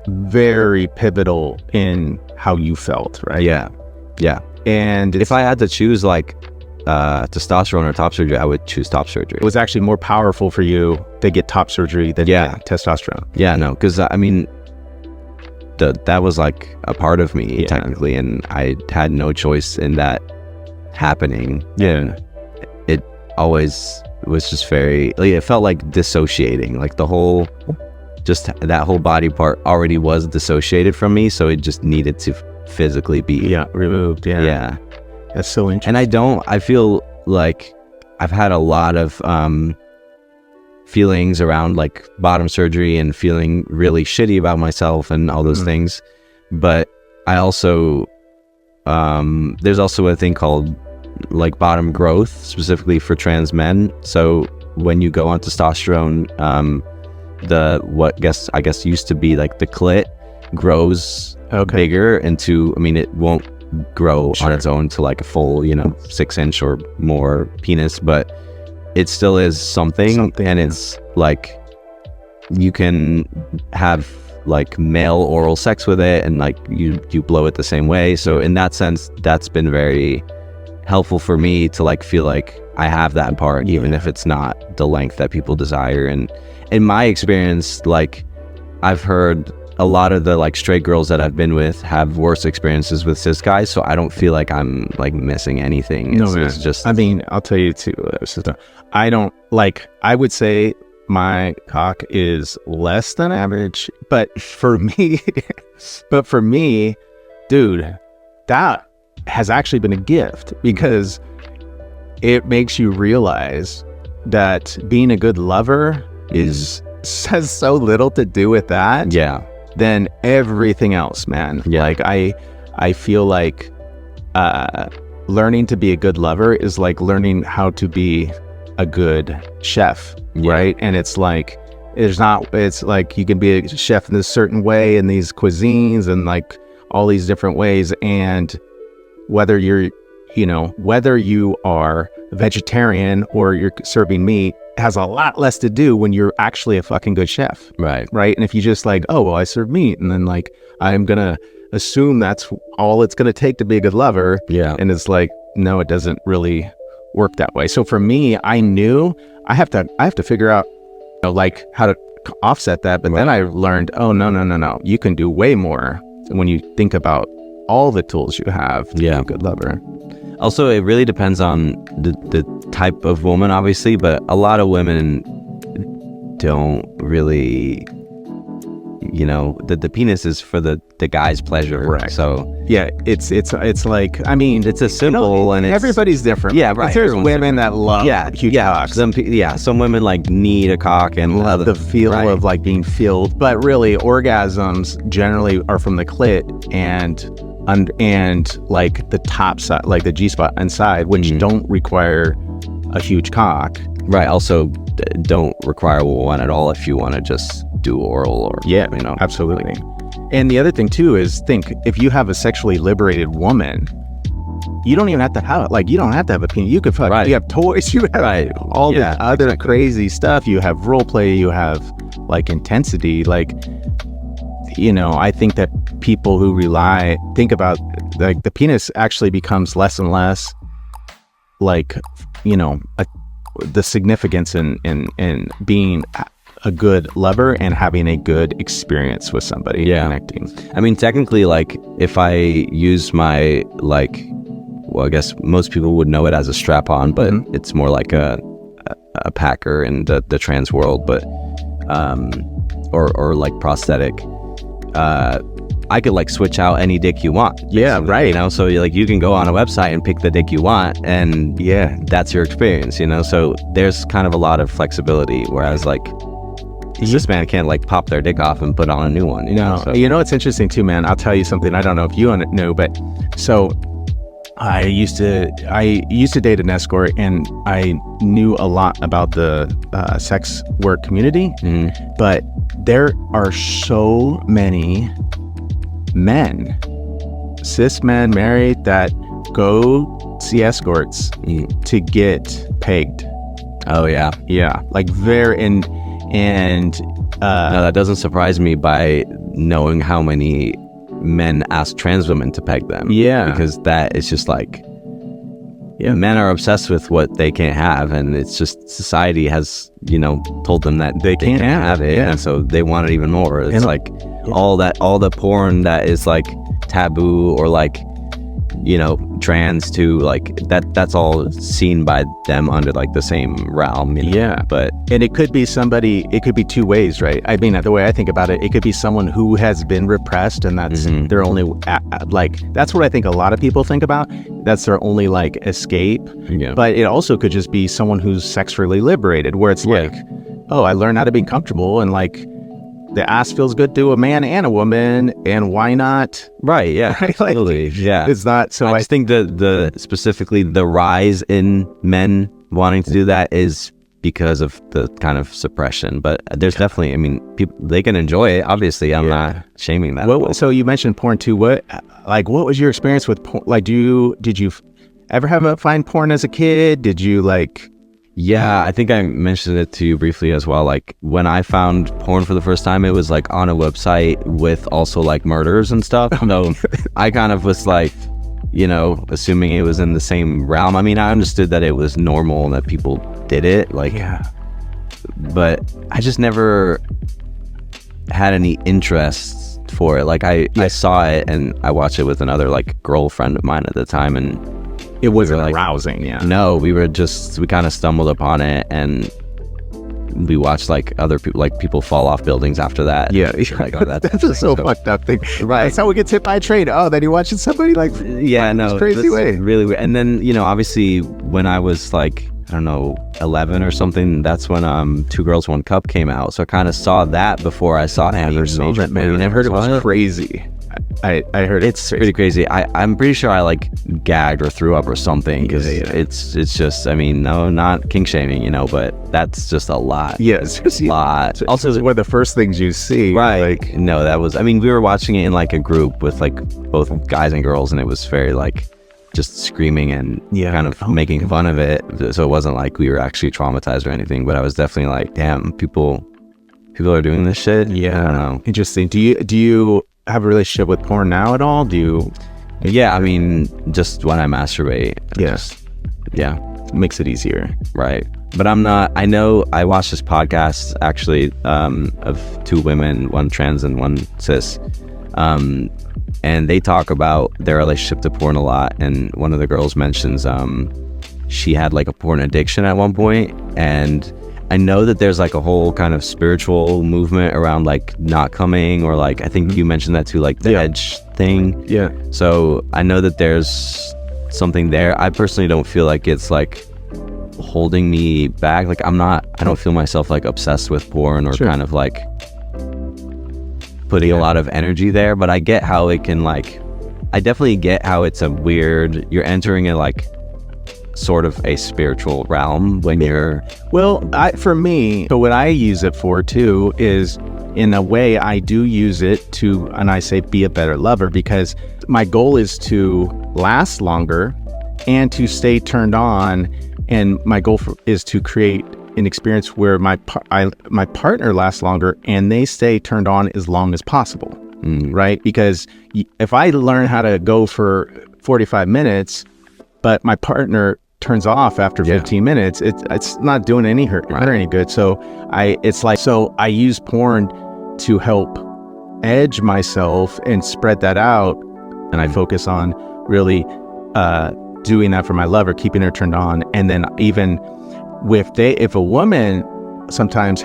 very pivotal in how you felt, right? yeah. And If I had to choose like testosterone or top surgery, I would choose top surgery. it was actually more powerful for you to get top surgery than testosterone. Yeah, no, because I mean, that was like a part of me technically, and I had no choice in that happening. Yeah. It always was just very, like, it felt like dissociating, like the whole, just that whole body part already was dissociated from me, so it just needed to physically be removed. yeah. That's so interesting. And I feel like I've had a lot of feelings around like bottom surgery and feeling really shitty about myself and all those things. But I also, there's also a thing called like bottom growth, specifically for trans men. So when you go on testosterone, I guess used to be like the clit grows bigger into, I mean, it won't grow on its own to like a full, 6-inch or more penis, but it still is something. And it's like you can have like male oral sex with it, and like you blow it the same way. So in that sense, that's been very helpful for me to like feel like I have that part, even if it's not the length that people desire. And in my experience, like I've heard a lot of the like straight girls that I've been with have worse experiences with cis guys, so I don't feel like I'm like missing anything. It's just, I mean, I'll tell you too, sister, I don't like, I would say my cock is less than average, but for me, dude, that has actually been a gift, because it makes you realize that being a good lover has so little to do with that than everything else, man. Like I feel like learning to be a good lover is like learning how to be a good chef, right? And it's like it's like you can be a chef in this certain way in these cuisines and like all these different ways, and whether you are vegetarian or you're serving meat has a lot less to do when you're actually a fucking good chef. Right. And if you just like, oh, well, I serve meat, and then like, I'm going to assume that's all it's going to take to be a good lover. Yeah. And it's like, no, it doesn't really work that way. So for me, I knew I have to figure out, like how to offset that. But then I learned, oh, no. You can do way more when you think about all the tools you have to be a good lover. Also, it really depends on the type of woman, obviously, but a lot of women don't really, the penis is for the guy's pleasure. Correct. So yeah, it's like, I mean, it's a simple and it's, everybody's different. Yeah, right. There's Everyone's women that love huge cocks. Some women like need a cock and love the feel of like being filled, but really orgasms generally are from the clit and like the top side, like the G spot inside, which don't require a huge cock. Right. Also, don't require one at all if you want to just do oral or absolutely. And the other thing too is, think if you have a sexually liberated woman, you don't even have to have you don't have to have a penis. You could fuck. Right. You have toys. You have all the other crazy stuff. You have role play. You have like intensity. Like, I think that people who think about like the penis actually becomes less and less like, the significance in being a good lover and having a good experience with somebody. Connecting. I mean, technically, like if I use my I guess most people would know it as a strap-on, but it's more like a packer in the trans world, but or like prosthetic. I could like switch out any dick you want. Yeah, right. So you can go on a website and pick the dick you want, and that's your experience. So there's kind of a lot of flexibility. Whereas like this man can't like pop their dick off and put on a new one. So. It's interesting too, man. I'll tell you something. I don't know if you know, but so I used to date an escort, and I knew a lot about the sex work community. But there are so many men, cis men, married, that go see escorts to get pegged. Oh yeah, like very and no, that doesn't surprise me by knowing how many men ask trans women to peg them. Because that is just like, men are obsessed with what they can't have, and it's just society has told them that they can't have it, and so they want it even more. It's like all the porn that is like taboo or like trans to like that's all seen by them under like the same realm. But and it could be somebody, it could be two ways, right? I mean, the way I think about it, it could be someone who has been repressed, and that's their only like, that's what I think a lot of people think about. That's their only like escape. But it also could just be someone who's sexually liberated, where it's like, oh, I learned how to be comfortable, and like the ass feels good to a man and a woman, and why not? Right. Yeah. Right? Totally. Yeah. It's not. So I just think the specifically the rise in men wanting to do that is because of the kind of suppression. But there's definitely, I mean, people, they can enjoy it. Obviously, I'm not shaming that. So you mentioned porn too. What was your experience with porn? Like, did you ever find porn as a kid? Did you like? Yeah, I think I mentioned it to you briefly as well. Like when I found porn for the first time, it was like on a website with also like murders and stuff. So I kind of was like, assuming it was in the same realm. I mean, I understood that it was normal and that people did it. But I just never had any interest for it. Like I saw it and I watched it with another like girlfriend of mine at the time, and it wasn't like arousing. No, we kind of stumbled upon it, and we watched like other people, like people fall off buildings after that. Like, oh, that's a so fucked up thing. Right. That's how we get hit by a train. Oh, then you're watching somebody like crazy way. Really weird. And then obviously when I was like, I don't know, 11 or something, that's when Two Girls One Cup came out. So I kind of saw that before I saw that. Man, I've heard it was crazy. I heard it's pretty crazy. I'm pretty sure I like gagged or threw up or something, because it's just, I mean, no, not kink shaming, but that's just a lot. Yeah, it's just a lot. Also, it's one of the first things you see. Right. Like, no, that was, I mean, we were watching it in like a group with like both guys and girls, and it was very like just screaming and kind of making fun of it. So it wasn't like we were actually traumatized or anything, but I was definitely like, damn, people are doing this shit. Yeah. I don't know. Interesting. Do you have a relationship with porn now at all? Do you? Yeah, I mean, just when I masturbate. Yes. Makes it easier. Right. But I'm not, I know I watched this podcast actually of two women, one trans and one cis. And they talk about their relationship to porn a lot. And one of the girls mentions she had like a porn addiction at one point, and I know that there's like a whole kind of spiritual movement around like not coming, or like I think you mentioned that too, like the edge thing. Yeah. So I know that there's something there. I personally don't feel like it's like holding me back. Like I don't feel myself like obsessed with porn or kind of like putting a lot of energy there, but I get how it can like, I definitely get how it's a weird, you're entering a like sort of a spiritual realm when you're... Well, for me, so what I use it for too is, in a way, I do use it to, and I say be a better lover, because my goal is to last longer and to stay turned on, and my goal is to create an experience where my partner lasts longer and they stay turned on as long as possible, right? Because if I learn how to go for 45 minutes, but my partner turns off after 15 minutes, it's not doing any hurt or any good. So I use porn to help edge myself and spread that out, and I focus on really doing that for my lover, keeping her turned on. And then even if a woman sometimes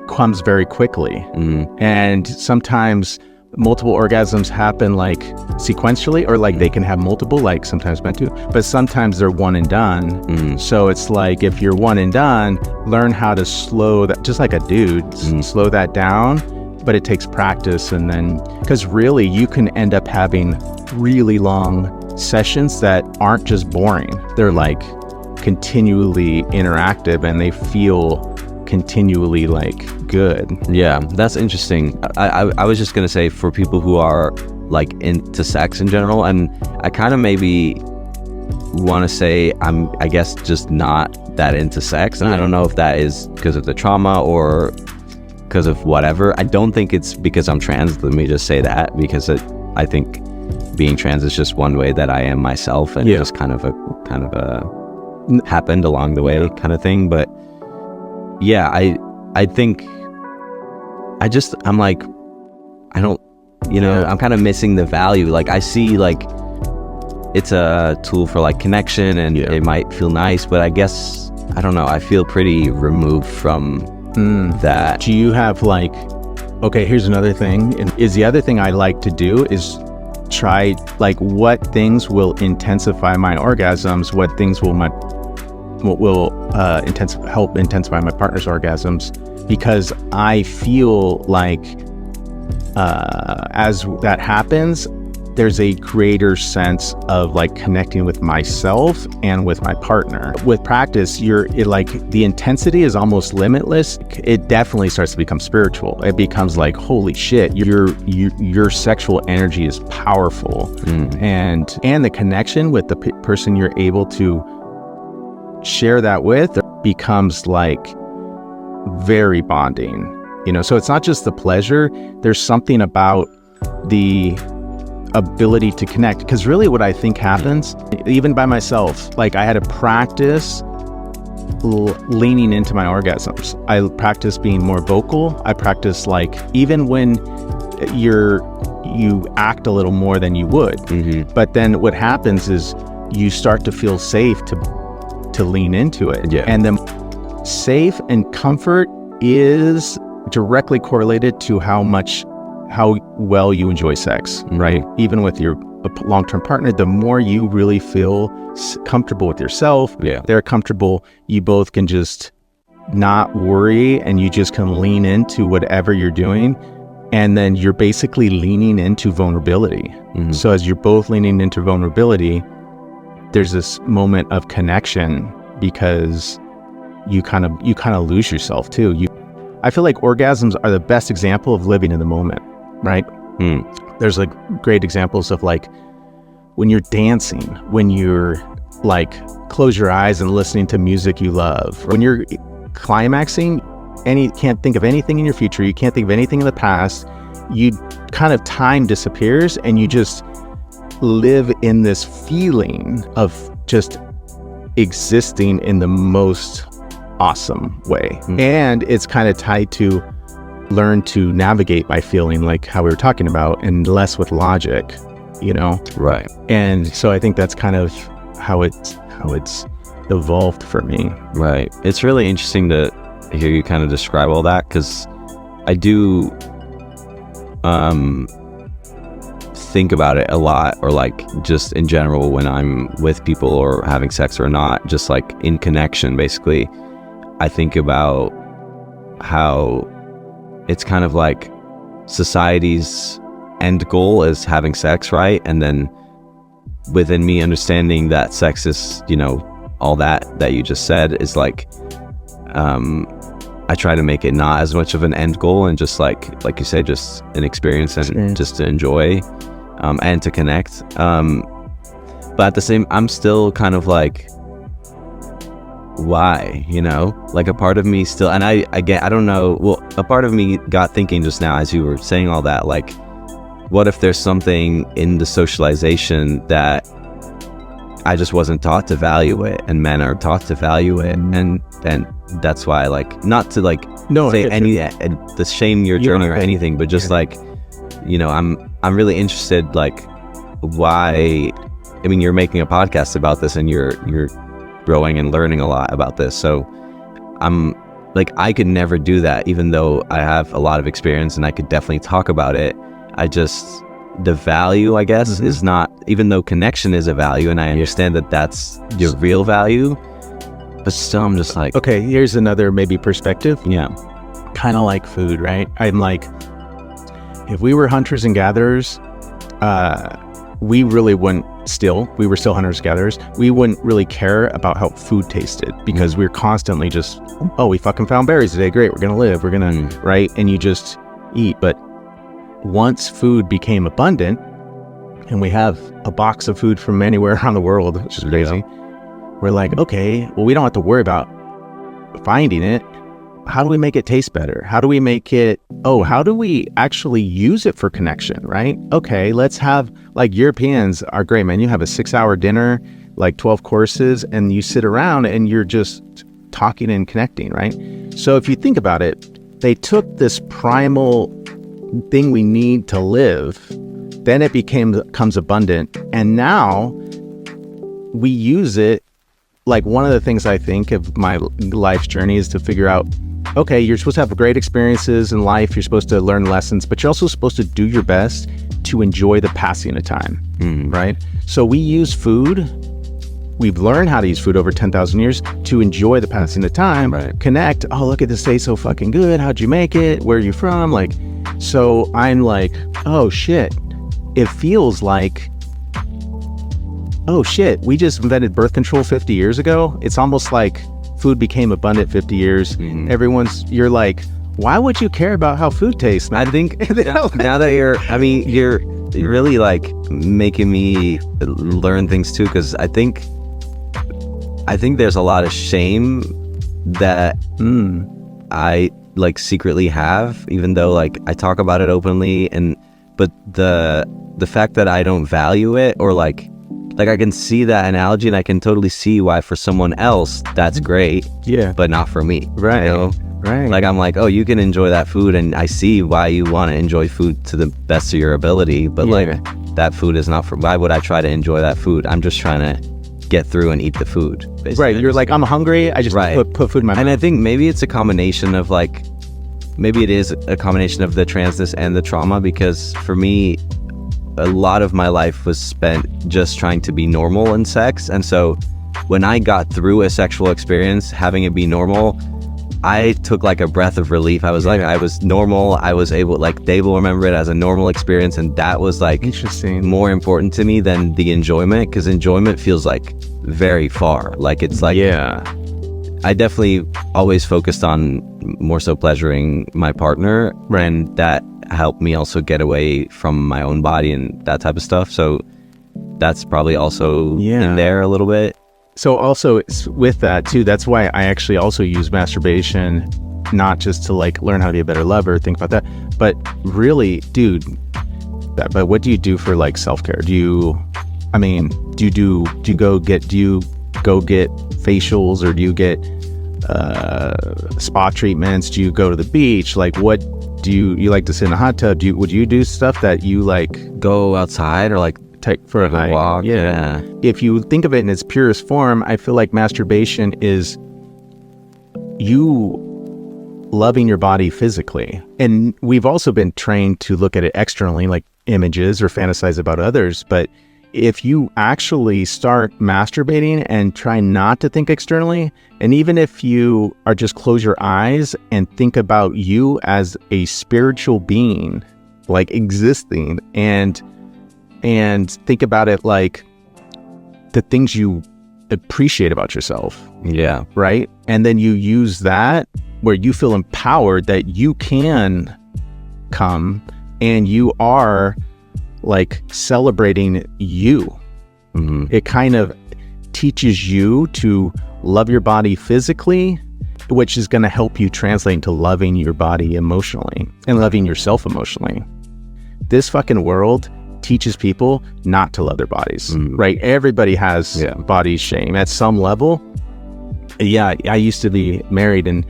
comes very quickly, and sometimes multiple orgasms happen like sequentially, or like they can have multiple, like sometimes meant to, but sometimes they're one and done. So it's like, if you're one and done, learn how to slow that, just like a dude, slow that down. But it takes practice, and then, because really you can end up having really long sessions that aren't just boring. They're like continually interactive, and they feel continually like good. Yeah, that's interesting. I was just gonna say, for people who are like into sex in general, and I kind of maybe want to say I guess just not that into sex, and I don't know if that is because of the trauma or because of whatever. I don't think it's because I'm trans. Let me just say that, because I think being trans is just one way that I am myself, and just kind of a happened along the way kind of thing. But yeah, I think I'm like, I don't, I'm kind of missing the value. Like I see like it's a tool for like connection, and it might feel nice, but I guess, I don't know, I feel pretty removed from that. Do you have like, okay, here's another thing, is the other thing I like to do is try like what things will intensify my orgasms, what things will help intensify my partner's orgasms, because I feel like as that happens, there's a greater sense of like connecting with myself and with my partner. With practice, the intensity is almost limitless. It definitely starts to become spiritual. It becomes like, holy shit, your sexual energy is powerful, and the connection with the person you're able to share that with becomes like very bonding. So it's not just the pleasure. There's something about the ability to connect, because really what I think happens, even by myself, like I had to practice leaning into my orgasms. I practice being more vocal. I practice like, even when you act a little more than you would, but then what happens is you start to feel safe to lean into it. And then safe and comfort is directly correlated to how well you enjoy sex, right? Even with your long-term partner, the more you really feel comfortable with yourself, they're comfortable, you both can just not worry, and you just can lean into whatever you're doing. And then you're basically leaning into vulnerability. So as you're both leaning into vulnerability, there's this moment of connection, because you kind of lose yourself too. I feel like orgasms are the best example of living in the moment, right? There's like great examples of like when you're dancing, when you're like close your eyes and listening to music you love, when you're climaxing, can't think of anything in your future, you can't think of anything in the past, time disappears, and you just live in this feeling of just existing in the most awesome way. And it's kind of tied to learn to navigate by feeling, like how we were talking about, and less with logic, Right. And so I think that's kind of how it's evolved for me. Right. It's really interesting to hear you kind of describe all that, because I do think about it a lot, or like just in general when I'm with people or having sex or not, just like in connection, basically. I think about how it's kind of like society's end goal is having sex, right? And then within me understanding that sex is, you know, all that you just said is like, I try to make it not as much of an end goal and just like you said, just an experience and just to enjoy, and to connect. But at the same, I'm still kind of like, why, you know, like a part of me still, and I don't know, well, a part of me got thinking just now as you were saying all that, like, what if there's something in the socialization that I just wasn't taught to value it, and men are taught to value it, and that's why, like, not to like say any to shame your journey or anything, but just like, you know, I'm really interested, like, why. I mean, you're making a podcast about this, and you're growing and learning a lot about this, so I'm like, I could never do that, even though I have a lot of experience and I could definitely talk about it. I just, the value, I guess, is not, even though connection is a value, and I understand that that's your real value, but still I'm just like, okay, here's another maybe perspective. yeah, Kind of like food, right? I'm like, if we were hunters and gatherers, we really wouldn't we were still hunters gatherers, we wouldn't really care about how food tasted, because we're constantly just, oh, we fucking found berries today, great, we're gonna live, we're gonna, right? And you just eat. But once food became abundant, and we have a box of food from anywhere around the world, which is crazy, we're like, okay, well, we don't have to worry about finding it. How do we make it taste better? How do we make it, how do we actually use it for connection, right? Okay, let's have, like, Europeans are great, man. You have a 6-hour dinner, like 12 courses, and you sit around and you're just talking and connecting, right? So if you think about it, they took this primal thing we need to live, then it becomes abundant, and now we use it. Like, one of the things I think of my life's journey is to figure out, okay, you're supposed to have great experiences in life, you're supposed to learn lessons, but you're also supposed to do your best to enjoy the passing of time, right? So we use food, we've learned how to use food over 10,000 years to enjoy the passing of time, connect, oh, look at this, tastes so fucking good, how'd you make it, where are you from, like, so I'm like, oh shit, it feels like, oh shit, we just invented birth control 50 years ago. It's almost like food became abundant 50 years. You're like, why would you care about how food tastes? I think now that you're really like making me learn things too, because I think there's a lot of shame that I like secretly have, even though like I talk about it openly, but the fact that I don't value it, or like I can see that analogy, and I can totally see why for someone else that's great, but not for me, right? You know? Right. Like, I'm like, oh, you can enjoy that food, and I see why you want to enjoy food to the best of your ability, but like, that food is not for, why would I try to enjoy that food? I'm just trying to get through and eat the food, basically. Right. You're like, I'm hungry, I just put food in my mouth. And I think maybe it's a combination of like, maybe it is a combination of the transness and the trauma, because for me, a lot of my life was spent just trying to be normal in sex. And so when I got through a sexual experience, having it be normal, I took like a breath of relief. I was like, I was normal. I was able, like, Dave will remember it as a normal experience. And that was like more important to me than the enjoyment, because enjoyment feels like very far. Like, it's like, I definitely always focused on more so pleasuring my partner, and that helped me also get away from my own body and that type of stuff. So that's probably also in there a little bit. So also with that too, that's why I actually also use masturbation, not just to like learn how to be a better lover, think about that, but really, dude, but what do you do for like self-care? Do you go get facials, or do you get spa treatments? Do you go to the beach? Like, what do you like to sit in a hot tub? Would you do stuff that you like? Go outside, or like take for a hike. walk, yeah. If you think of it in its purest form, I feel like masturbation is you loving your body physically. And we've also been trained to look at it externally, like images or fantasize about others. But if you actually start masturbating and try not to think externally, and even if you are just close your eyes and think about you as a spiritual being, like existing, and think about it like the things you appreciate about yourself, Yeah. right? And then you use that where you feel empowered that you can come and you are like celebrating you. Mm-hmm. It kind of teaches you to love your body physically, which is going to help you translate into loving your body emotionally and loving yourself emotionally. This fucking world teaches people not to love their bodies, right? Everybody has body shame at some level. Yeah, I used to be married and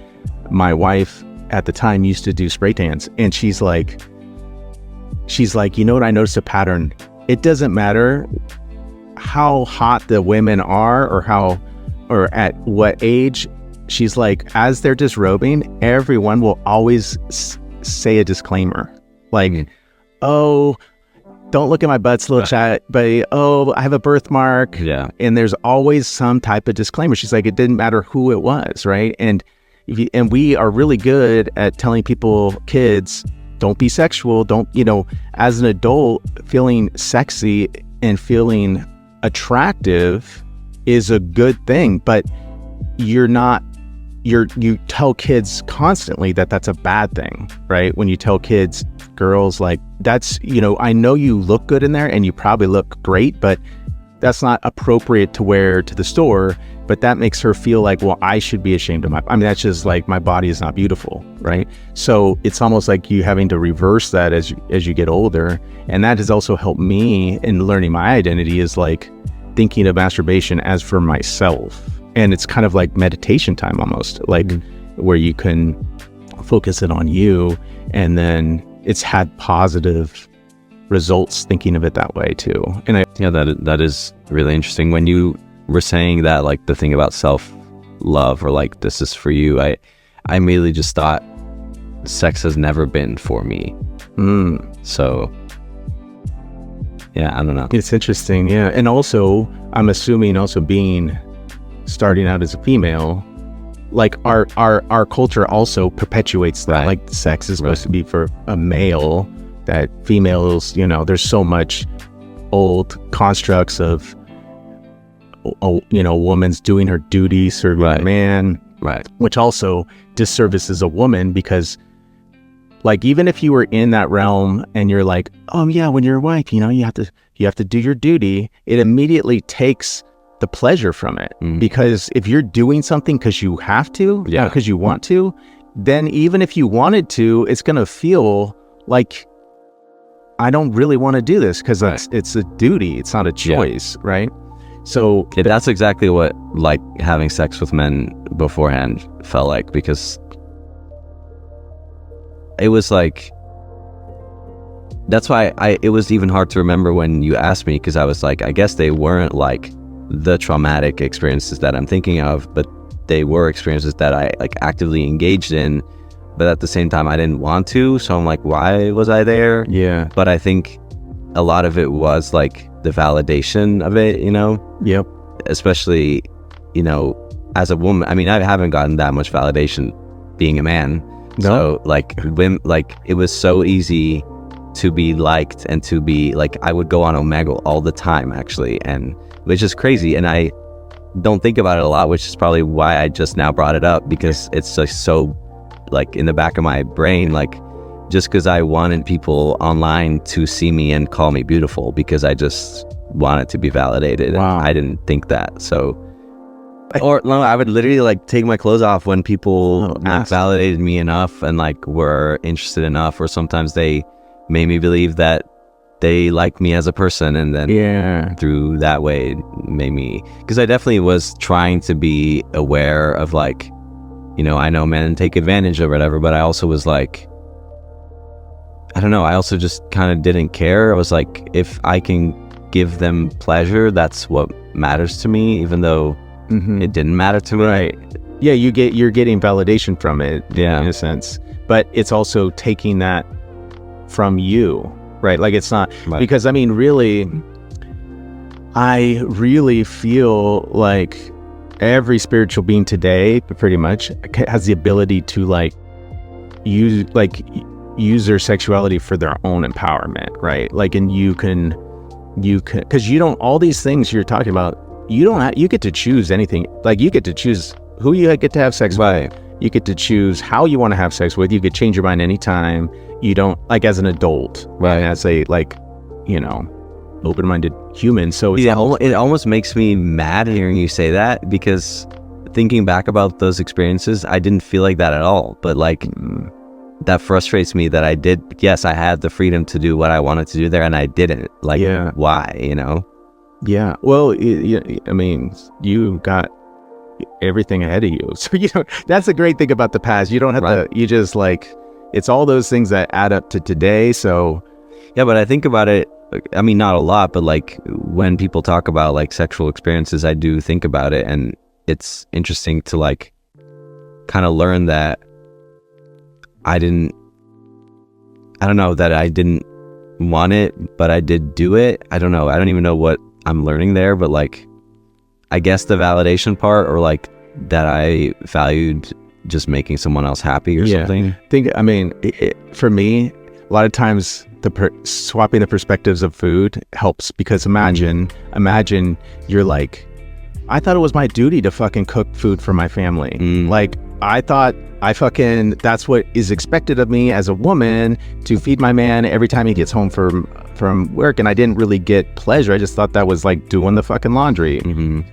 my wife at the time used to do spray tans, and she's like, you know what, I noticed a pattern. It doesn't matter how hot the women are or at what age. She's like, as they're disrobing, everyone will always say a disclaimer. Like, oh, don't look at my butt, little chat, but oh, I have a birthmark. Yeah. And there's always some type of disclaimer. She's like, it didn't matter who it was, right? And we are really good at telling people, kids, don't be sexual. Don't, as an adult, feeling sexy and feeling attractive is a good thing, but you tell kids constantly that that's a bad thing, right? When you tell kids, girls, like, that's, I know you look good in there and you probably look great, but that's not appropriate to wear to the store. But that makes her feel like, well, I should be ashamed of that's just like, my body is not beautiful, right? So it's almost like you having to reverse that as you get older. And that has also helped me in learning my identity, is like thinking of masturbation as for myself. And it's kind of like meditation time almost, like where you can focus it on you, and then it's had positive results thinking of it that way too. And that is really interesting. When you were saying that, like the thing about self-love, or like, this is for you, I immediately just thought sex has never been for me. So yeah, I don't know. It's interesting. Yeah. And also, I'm assuming also starting out as a female, like our culture also perpetuates that, like sex is supposed to be for a male, that females, there's so much old constructs of a woman's doing her duty serving a man, which also disservices a woman, because like, even if you were in that realm and you're like, oh yeah, when you're a wife, you have to do your duty, it immediately takes the pleasure from it. Because if you're doing something because you have to, because you want to, then even if you wanted to, it's going to feel like, I don't really want to do this because it's a duty. It's not a choice, right? So that's exactly what like having sex with men beforehand felt like, because it was like, that's why it was even hard to remember when you asked me, because I was like, I guess they weren't like the traumatic experiences that I'm thinking of, but they were experiences that I like actively engaged in, but at the same time I didn't want to. So I'm like, why was I there? Yeah. But I think a lot of it was like the validation of it, Yep. Especially, as a woman. I mean, I haven't gotten that much validation being a man. No. So like, it was so easy to be liked and to be like, I would go on Omegle all the time actually, and which is crazy. And I don't think about it a lot, which is probably why I just now brought it up, because it's just so like in the back of my brain, like just because I wanted people online to see me and call me beautiful, because I just wanted to be validated. Wow. And I didn't think that. So, or no, I would literally like take my clothes off when people validated me enough and like were interested enough, or sometimes they made me believe that they like me as a person, and then through that way made me, because I definitely was trying to be aware of like, I know men take advantage of whatever, but I also was like, I don't know, I also just kind of didn't care. I was like, if I can give them pleasure, that's what matters to me, even though it didn't matter to me. Right. Yeah, you're getting validation from it, Yeah. in a sense. But it's also taking that from you, right? Like it's not Right. because I mean, really, I really feel like every spiritual being today, pretty much, has the ability to use their sexuality for their own empowerment, right? Like, and you can, because you don't, all these things you're talking about, you get to choose anything. Like, you get to choose who you get to have sex with. You get to choose how you want to have sex with. You could change your mind anytime. You don't, like, as an adult, right? As a, open-minded human. So it's It almost makes me mad hearing you say that, because thinking back about those experiences, I didn't feel like that at all. But that frustrates me that I did. Yes, I had the freedom to do what I wanted to do there, and I didn't. Why? Yeah. Well, I mean, you got everything ahead of you. So, that's the great thing about the past. You don't have to, you just it's all those things that add up to today. So, yeah, but I think about it, I mean, not a lot, but when people talk about sexual experiences, I do think about it, and it's interesting to kind of learn that I don't know, that I didn't want it, but I did do it. I don't know. I don't even know what I'm learning there, but I guess the validation part, or that I valued just making someone else happy or something. I mean, for me, a lot of times swapping the perspectives of food helps, because imagine you're I thought it was my duty to fucking cook food for my family. I thought that's what is expected of me as a woman, to feed my man every time he gets home from work, and I didn't really get pleasure. I just thought that was doing the fucking laundry,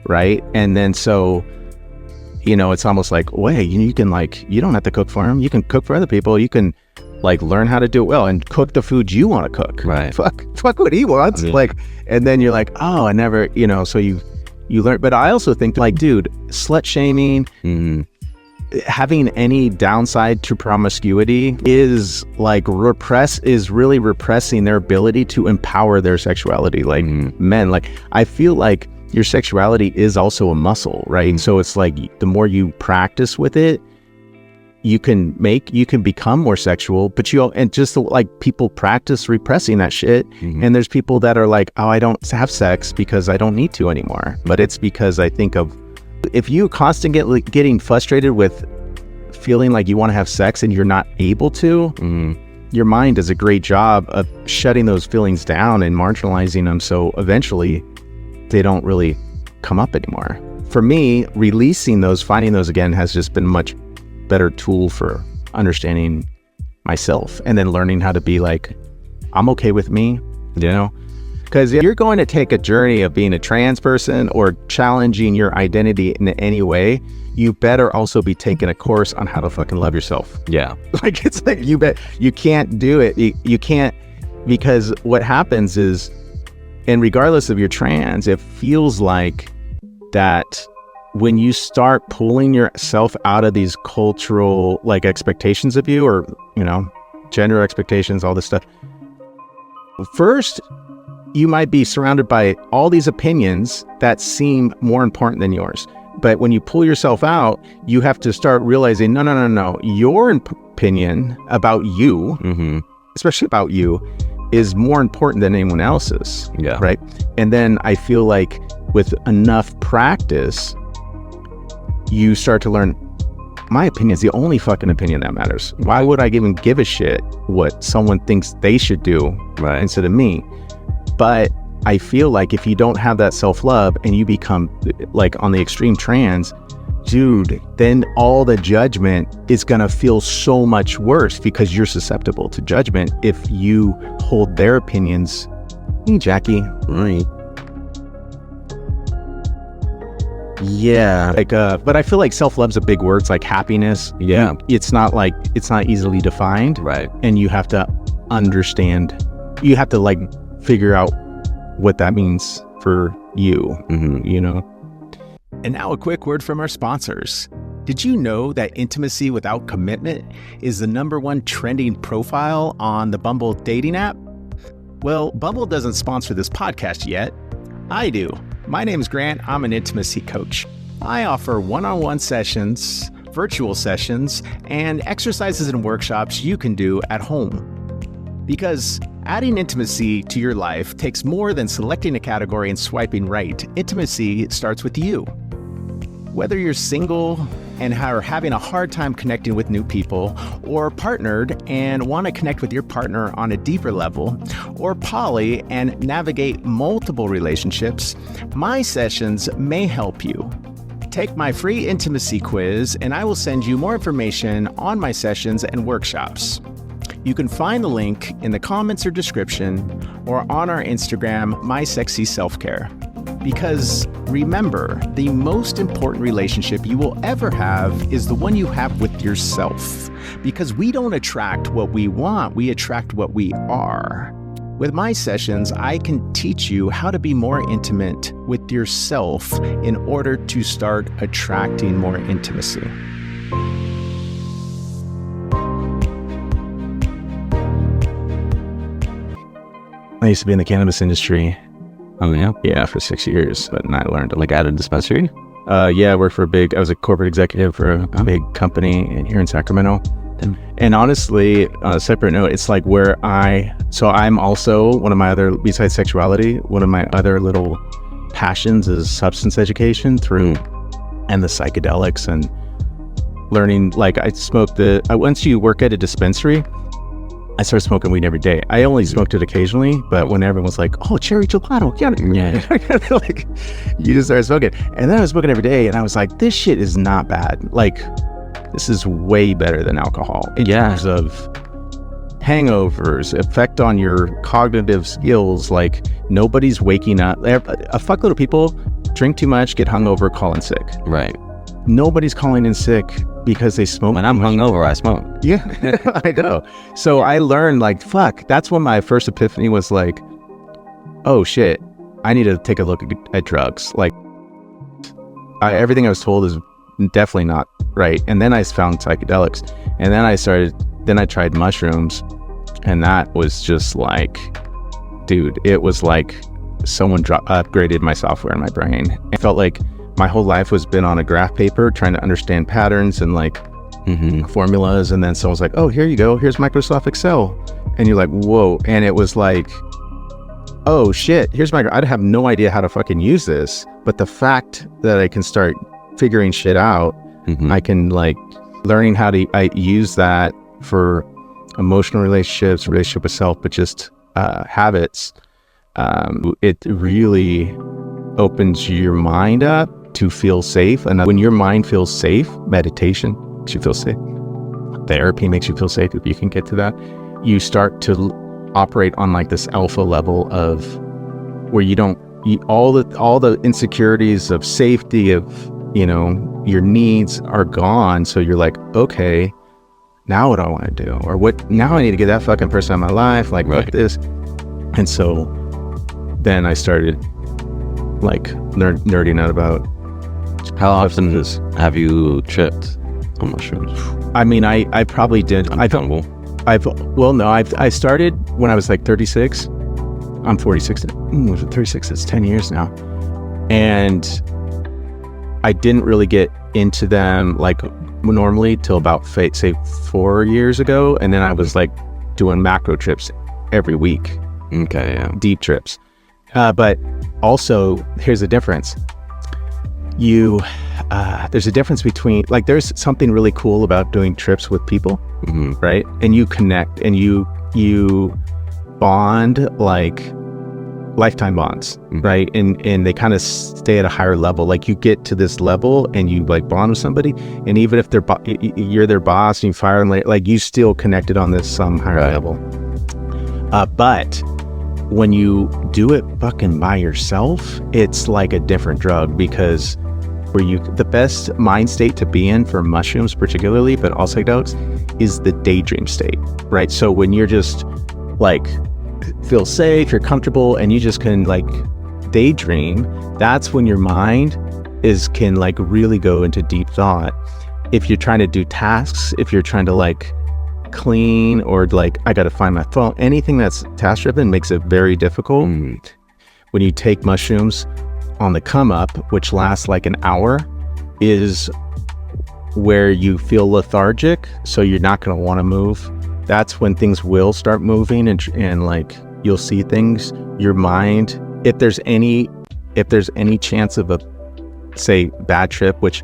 right? And then so, it's almost wait, you can you don't have to cook for him. You can cook for other people. You can learn how to do it well and cook the food you want to cook. Right. Fuck what he wants. And then you're oh, I never, so you learn. But I also think dude, slut shaming, having any downside to promiscuity is really repressing their ability to empower their sexuality. Men, I feel your sexuality is also a muscle, right? And so it's the more you practice with it, you can become more sexual, but people practice repressing that shit. And there's people that are oh, I don't have sex because I don't need to anymore. But it's because I think of, if you constantly getting frustrated with feeling you want to have sex and you're not able to, your mind does a great job of shutting those feelings down and marginalizing them, so eventually they don't really come up anymore. For me, releasing those, finding those again, has just been a much better tool for understanding myself, and then learning how to be I'm okay with me, because if you're going to take a journey of being a trans person or challenging your identity in any way, you better also be taking a course on how to fucking love yourself. Yeah. It's you can't do it. You can't, because what happens is, and regardless of your trans, it feels that when you start pulling yourself out of these cultural expectations of you, or gender expectations, all this stuff, first you might be surrounded by all these opinions that seem more important than yours. But when you pull yourself out, you have to start realizing, no, your opinion about you, especially about you, is more important than anyone else's. Yeah. Right. And then I feel with enough practice, you start to learn, my opinion is the only fucking opinion that matters. Why would I even give a shit what someone thinks they should do instead of me? But I feel if you don't have that self-love and you become on the extreme trans, dude, then all the judgment is going to feel so much worse, because you're susceptible to judgment if you hold their opinions. Hey, Jackie. Right. Yeah. But I feel self-love's a big word. It's happiness. Yeah. It's not it's not easily defined. Right. And you have to understand, you have to figure out what that means for you, And now a quick word from our sponsors. Did you know that intimacy without commitment is the #1 trending profile on the Bumble dating app? Well, Bumble doesn't sponsor this podcast yet. I do. My name's Grant. I'm an intimacy coach. I offer one-on-one sessions, virtual sessions, and exercises and workshops you can do at home. Because adding intimacy to your life takes more than selecting a category and swiping right. Intimacy starts with you. Whether you're single and are having a hard time connecting with new people, or partnered and want to connect with your partner on a deeper level, or poly and navigate multiple relationships, my sessions may help you. Take my free intimacy quiz and I will send you more information on my sessions and workshops. You can find the link in the comments or description or on our Instagram, My Sexy Selfcare. Because remember, the most important relationship you will ever have is the one you have with yourself. Because we don't attract what we want, we attract what we are. With my sessions, I can teach you how to be more intimate with yourself in order to start attracting more intimacy. I used to be in the cannabis industry. Oh, yeah? Yeah, for 6 years. But I learned Like at a dispensary? I worked for I was a corporate executive for a big company here in Sacramento. And honestly, on a separate note, it's like so I'm also one of my other, besides sexuality, one of my other little passions is substance education and the psychedelics and learning. Like once you work at a dispensary, I started smoking weed every day. I only smoked it occasionally, but when everyone's like, oh, cherry gelato, yeah. Like, you just started smoking. And then I was smoking every day and I was like, this shit is not bad. Like, this is way better than alcohol in terms of hangovers, effect on your cognitive skills. Like, nobody's waking up. A fuckload of people drink too much, get hungover, call in sick. Right. Nobody's calling in sick because they smoke. When I'm hungover, I smoke. Yeah, I know. So I learned, like, fuck, that's when my first epiphany was like, oh shit, I need to take a look at drugs. Like, everything I was told is definitely not right. And then I found psychedelics, and then I tried mushrooms, and that was just like, dude, it was like someone upgraded my software in my brain. It felt like my whole life was been on a graph paper trying to understand patterns and like formulas. And then someone's like, oh, here you go. Here's Microsoft Excel. And you're like, whoa. And it was like, oh shit, I have no idea how to fucking use this. But the fact that I can start figuring shit out, I can like learning how to use that for emotional relationships, relationship with self, but just habits. It really opens your mind up to feel safe. And when your mind feels safe, meditation makes you feel safe. Therapy makes you feel safe. If you can get to that, you start to operate on like this alpha level of where all the insecurities of safety, of, your needs are gone. So you're like, okay, now what do I want to do? Or now I need to get that fucking person out of my life. Like, fuck this. And so then I started like nerding out about. How often have you tripped on mushrooms? I mean, I probably did. I started when I was like 36. I'm 46. Was it 36? It's 10 years now. And I didn't really get into them like normally till about say 4 years ago. And then I was like doing macro trips every week. Okay, yeah. Deep trips. But also, here's the difference. There's a difference between, like, there's something really cool about doing trips with people, right? And you connect and you bond like lifetime bonds, right? And they kind of stay at a higher level. Like, you get to this level and you like bond with somebody, and even if you're their boss and you fire them, like you still connected on this some higher level. But when you do it fucking by yourself, it's like a different drug, because the best mind state to be in for mushrooms particularly, but also psychedelics, is the daydream state, right? So when you're just like feel safe, you're comfortable, and you just can like daydream, that's when your mind can like really go into deep thought. If you're trying to do tasks, if you're trying to like clean, or like I got to find my phone. Anything that's task driven makes it very difficult. When you take mushrooms on the come up, which lasts like an hour, is where you feel lethargic, so you're not going to want to move. That's when things will start moving, and like you'll see things. Your mind, if there's any chance of a, say, bad trip, which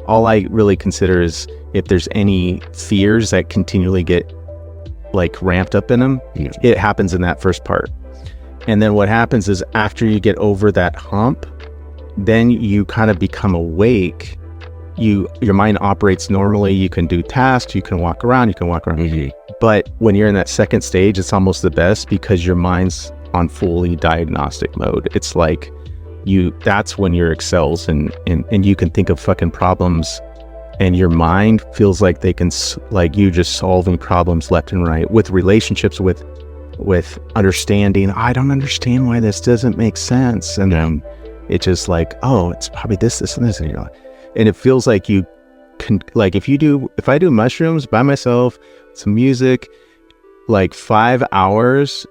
all I really consider is if there's any fears that continually get like ramped up in them, it happens in that first part. And then what happens is after you get over that hump, then you kind of become awake. Your mind operates normally. You can do tasks, you can walk around. But when you're in that second stage, it's almost the best because your mind's on fully diagnostic mode. It's like that's when your excels and you can think of fucking problems, and your mind feels like they can, like, you just solving problems left and right with relationships, with understanding. I don't understand why this doesn't make sense. And then it's just like, oh, it's probably this, and this. And it feels like you can, like, if I do mushrooms by myself, some music, like 5 hours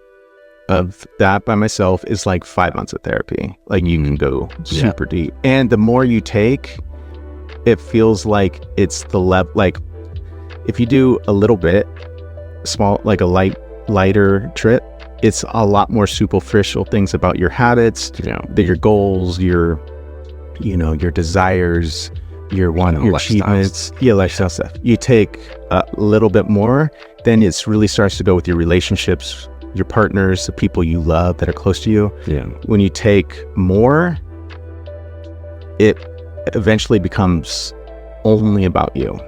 of that by myself is like 5 months of therapy. Like you can go super deep. And the more you take, it feels like it's the level, like if you do a little bit small, like a lighter trip, it's a lot more superficial things about your habits, your goals, your desires, your achievements, lifestyle stuff. You take a little bit more, then it really starts to go with your relationships, your partners, the people you love that are close to you. When you take more, it eventually becomes only about you.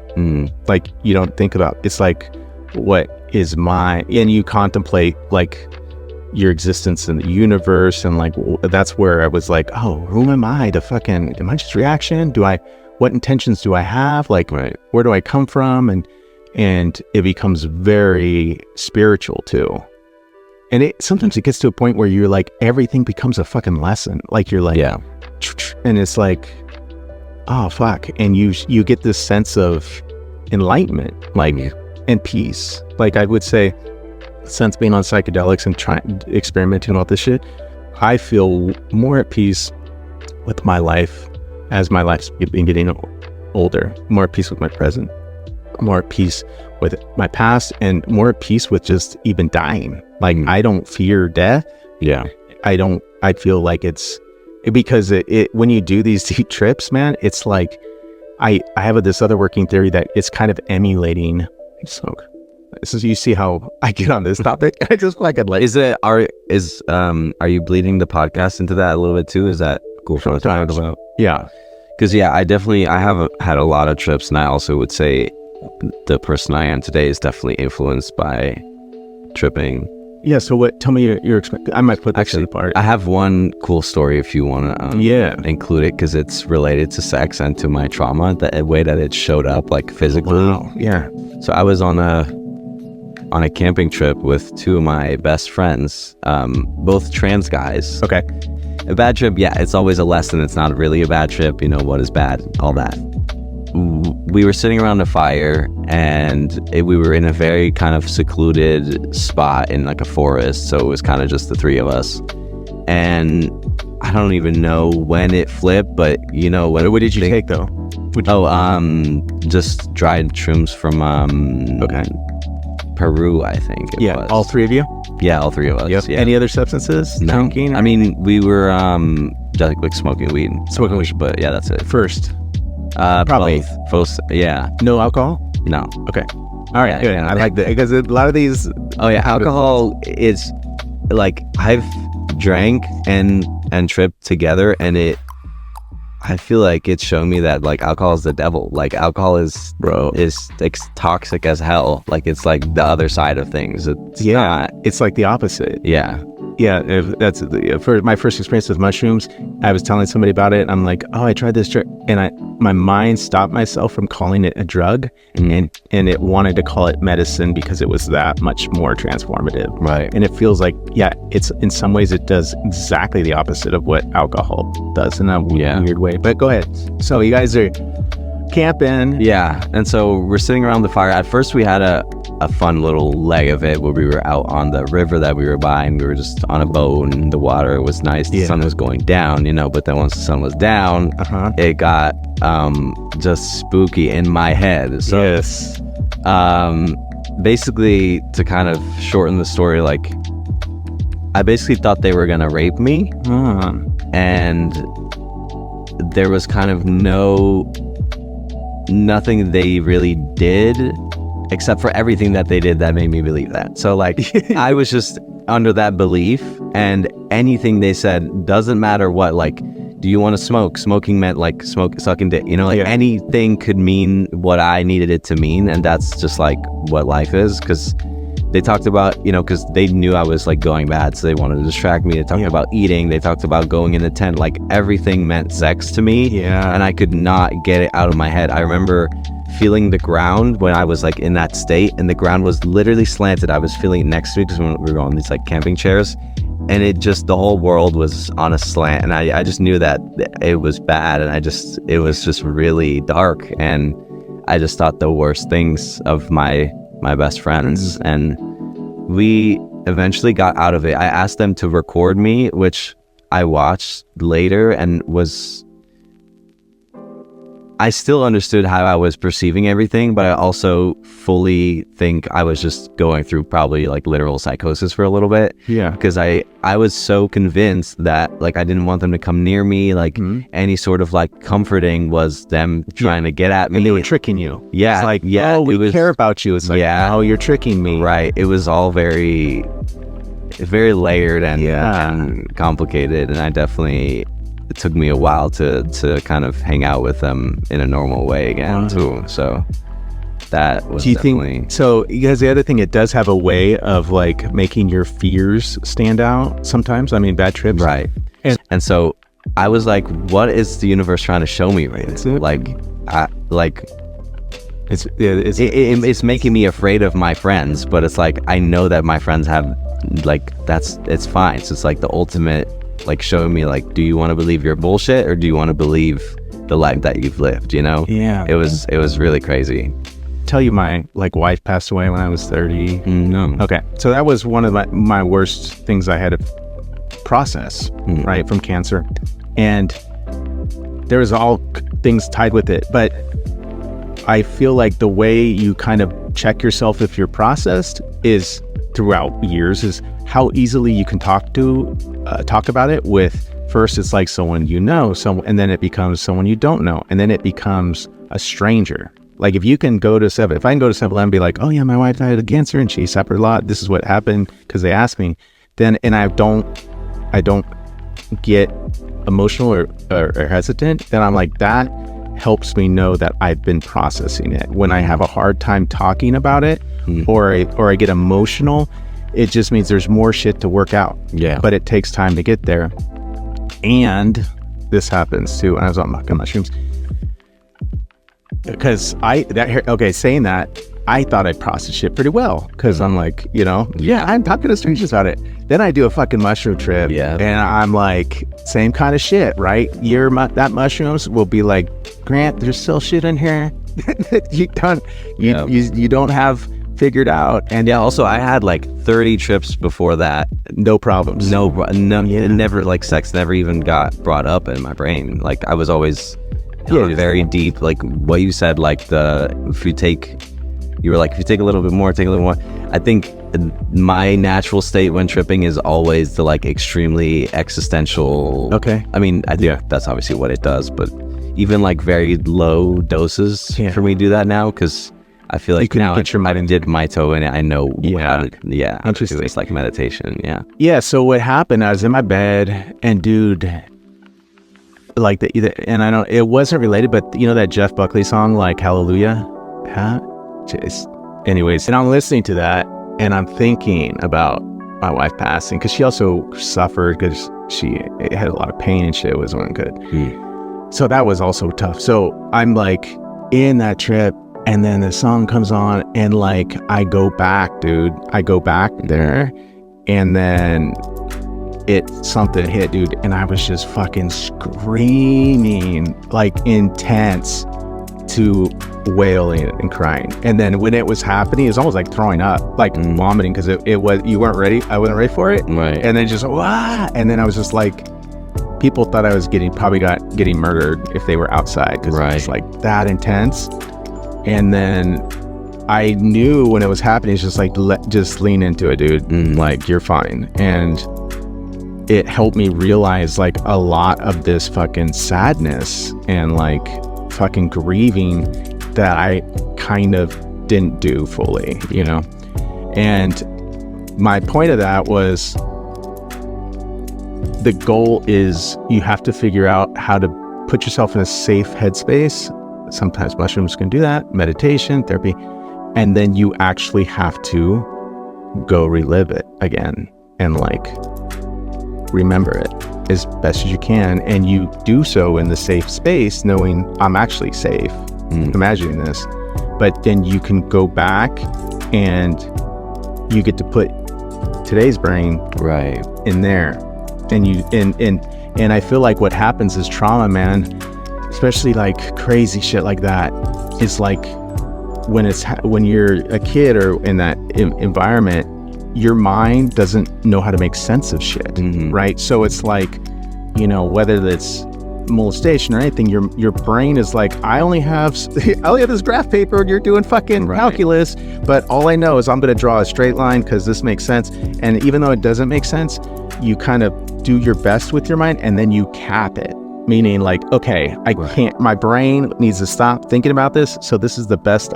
Like you don't think about, it's like, what is and you contemplate like your existence in the universe, and like that's where I was like, oh, who am I am I just reaction? What intentions do I have? Like, where do I come from? And it becomes very spiritual too. And sometimes it gets to a point where you're like, everything becomes a fucking lesson. Like you're like, and it's like, oh fuck. And you get this sense of enlightenment, like, and peace. Like I would say, since being on psychedelics and experimenting with all this shit, I feel more at peace with my life as my life's been getting older, more at peace with my present, more at peace with my past, and more at peace with just even dying. Like I don't fear death. I feel like it's because when you do these deep trips, man, it's like I have this other working theory that it's kind of emulating smoke. So you see how I get on this topic. I just feel like I'd like. Are you bleeding the podcast into that a little bit too? Is that cool for us to talk about? Yeah, because I have had a lot of trips, and I also would say the person I am today is definitely influenced by tripping. Yeah. So tell me your I might put this in the part. I have one cool story if you want to include it, because it's related to sex and to my trauma, the way that it showed up, like physically. Wow. Yeah. So I was on a camping trip with two of my best friends, both trans guys. Okay. A bad trip, it's always a lesson. It's not really a bad trip, what is bad, all that. We were sitting around a fire, and we were in a very kind of secluded spot in like a forest, so it was kind of just the three of us. And I don't even know when it flipped, but what did you take though? Just dried shrooms from Peru, I think it was. All three of you? Yeah, all three of us. Yep. Yeah. Any other substances? No. Drinking? I mean, we were just like smoking weed. But yeah, that's it. First? Probably. Both. Yeah. No alcohol? No. Okay. All right. Yeah, I like that, because a lot of these. Oh yeah, alcohol is like, I've drank and tripped together, and I feel like it's shown me that like alcohol is the devil. Like alcohol is toxic as hell. Like it's like the other side of things. It's like the opposite. Yeah. That's for my first experience with mushrooms. I was telling somebody about it. I'm like, oh, I tried this drug, and my mind stopped myself from calling it a drug, and it wanted to call it medicine because it was that much more transformative. Right. And it feels like, it's in some ways it does exactly the opposite of what alcohol does in a weird way. But go ahead. So you guys are camping. Yeah, and so we're sitting around the fire. At first, we had a fun little leg of it where we were out on the river that we were by, and we were just on a boat, and the water was nice. The sun was going down, but then once the sun was down, it got just spooky in my head. So, Yes. basically, to kind of shorten the story, like, I basically thought they were gonna rape me, and there was kind of nothing they really did except for everything that they did that made me believe that. So like I was just under that belief, and anything they said, doesn't matter what, like, do you want to smoke? Smoking meant like sucking dick, anything could mean what I needed it to mean. And that's just like what life is. Because they talked about, because they knew I was like going bad, so they wanted to distract me. They talked about eating. They talked about going in the tent. Like everything meant sex to me. Yeah. And I could not get it out of my head. I remember feeling the ground when I was like in that state, and the ground was literally slanted. I was feeling it next to me because we were on these like camping chairs, and it just, the whole world was on a slant, and I just knew that it was bad, and it was just really dark, and I just thought the worst things of my best friends. And we eventually got out of it. I asked them to record me, which I watched later, and I still understood how I was perceiving everything, but I also fully think I was just going through probably like literal psychosis for a little bit. Yeah. Because I was so convinced that like I didn't want them to come near me. Like any sort of like comforting was them trying to get at me. And they were tricking you. Yeah. It's like, yeah, we care about you. It's like, oh, you're tricking me. Right. It was all very layered and complicated. And I definitely, it took me a while to kind of hang out with them in a normal way again too. So that was definitely... So because the other thing, it does have a way of like making your fears stand out sometimes. I mean, bad trips. Right. And so I was like, what is the universe trying to show me right now? It's making me afraid of my friends, but it's like, I know that my friends have like, it's fine. So it's like the ultimate, like showing me like, do you want to believe your bullshit, or do you want to believe the life that you've lived, Yeah. It was really crazy. Tell you my like wife passed away when I was 30. No. Okay. So that was one of my worst things I had to process, right, from cancer. And there was all things tied with it. But I feel like the way you kind of check yourself if you're processed is throughout years is how easily you can talk about it with, first it's like someone and then it becomes someone you don't know, and then it becomes a stranger. Like if I can go to 7-Eleven and be like, oh yeah, my wife died of cancer and she suffered a lot, this is what happened because they asked me, then, and I don't get emotional or hesitant, then I'm like, that helps me know that I've been processing it. When I have a hard time talking about it, or I get emotional, it just means there's more shit to work out. Yeah. But it takes time to get there. And this happens too when I was on mushrooms. Because saying that, I thought I processed shit pretty well. Because I'm like, I'm talking to strangers about it. Then I do a fucking mushroom trip. Yeah. And I'm like, same kind of shit, right? That mushrooms will be like, Grant, there's still shit in here that you don't have figured out. And yeah, also I had like 30 trips before that, no problems. It never, like, sex never even got brought up in my brain. Like I was always very deep, like what you said, like if you take a little bit more, take a little more. I think my natural state when tripping is always the like extremely existential. Okay. I mean, I think that's obviously what it does, but even like very low doses for me do that now, because I feel like now I did Mito and I know Interesting. It's like meditation. Yeah. So what happened, I was in my bed, and dude, like and I don't, it wasn't related, but that Jeff Buckley song, like Hallelujah? Anyways, and I'm listening to that and I'm thinking about my wife passing, because she also suffered because she had a lot of pain and shit, wasn't good. So that was also tough. So I'm like in that trip, and then the song comes on, and like I go back there, and then something hit, dude, and I was just fucking screaming, like intense, to wailing and crying. And then when it was happening, it was almost like throwing up, like vomiting, because it was, you weren't ready. I wasn't ready for it. Right. And then just, wah! And then I was just like, people thought I was getting murdered if they were outside, because it was like that intense. And then I knew when it was happening, it's just like, just lean into it, dude. Like, you're fine. And it helped me realize like a lot of this fucking sadness and like fucking grieving that I kind of didn't do fully, you know? And my point of that was, the goal is you have to figure out how to put yourself in a safe headspace. Sometimes mushrooms can do that, meditation, therapy, and then you actually have to go relive it again and like remember it as best as you can. And you do so in the safe space, knowing I'm actually safe, imagining this. But then you can go back and you get to put today's brain in there. And you and I feel like what happens is trauma, man, especially like crazy shit like that, is like when you're a kid or in that environment, your mind doesn't know how to make sense of shit, right? So it's like, you know, whether it's molestation or anything, your brain is like, I only have this graph paper and you're doing fucking calculus, but all I know is I'm going to draw a straight line because this makes sense. And even though it doesn't make sense, you kind of do your best with your mind, and then you cap it, meaning like, okay, I can't, my brain needs to stop thinking about this. So this is the best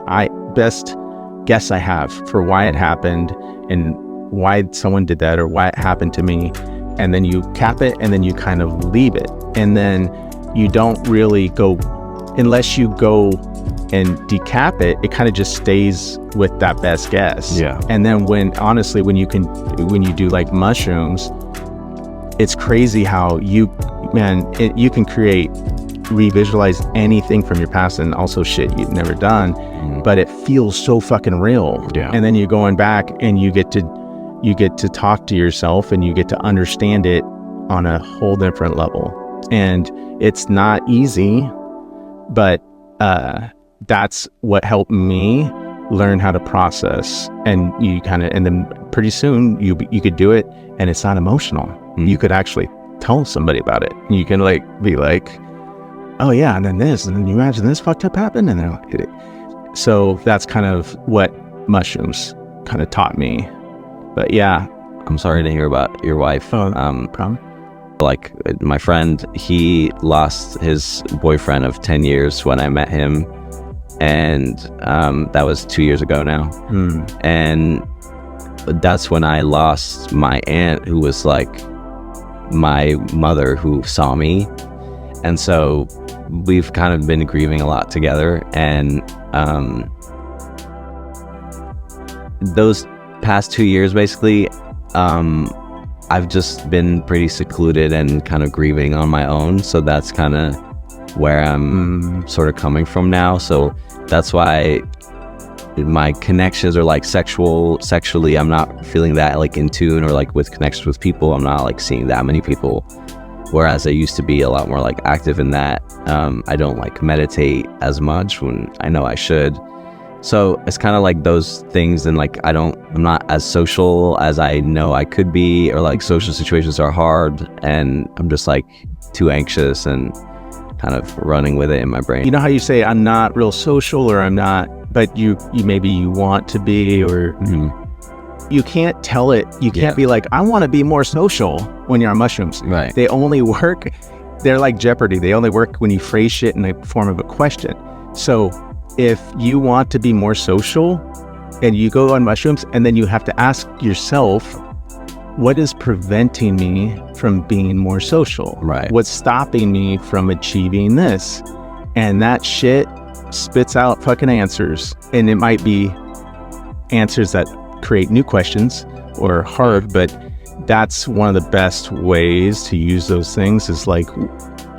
guess I have for why it happened and why someone did that or why it happened to me. And then you cap it, and then you kind of leave it. And then you don't really go, unless you go and decap it, it kind of just stays with that best guess. Yeah. And then when you do like mushrooms, it's crazy how you can revisualize anything from your past, and also shit you've never done, but it feels so fucking real. Yeah. And then you're going back and you get to talk to yourself, and you get to understand it on a whole different level. And it's not easy, but that's what helped me learn how to process. And and then pretty soon you could do it, and it's not emotional. You could actually tell somebody about it. You can like be like, oh yeah, and then this, and then you imagine this fucked up happened, and then I'll hit it. So that's kind of what mushrooms kind of taught me. But yeah, I'm sorry to hear about your wife. Problem. Like my friend, he lost his boyfriend of 10 years when I met him, and that was 2 years ago now. And that's when I lost my aunt, who was like my mother, who saw me. And so we've kind of been grieving a lot together. And those past 2 years, basically, I've just been pretty secluded and kind of grieving on my own. So that's kind of where I'm sort of coming from now. So that's why my connections are like sexually, I'm not feeling that like in tune, or like with connections with people, I'm not like seeing that many people. Whereas I used to be a lot more like active in that. I don't like meditate as much when I know I should. So it's kind of like those things, and like I'm not as social as I know I could be, or like social situations are hard, and I'm just like too anxious and kind of running with it in my brain. You know how you say I'm not real social, or I'm not, but you maybe you want to be, or you can't tell it. You can't be like, I want to be more social when you're on mushrooms. Right. They only work, they're like Jeopardy. They only work when you phrase shit in the form of a question. So if you want to be more social and you go on mushrooms, and then you have to ask yourself, what is preventing me from being more social? Right. What's stopping me from achieving this? And that shit spits out fucking answers. And it might be answers that create new questions or hard, but that's one of the best ways to use those things, is like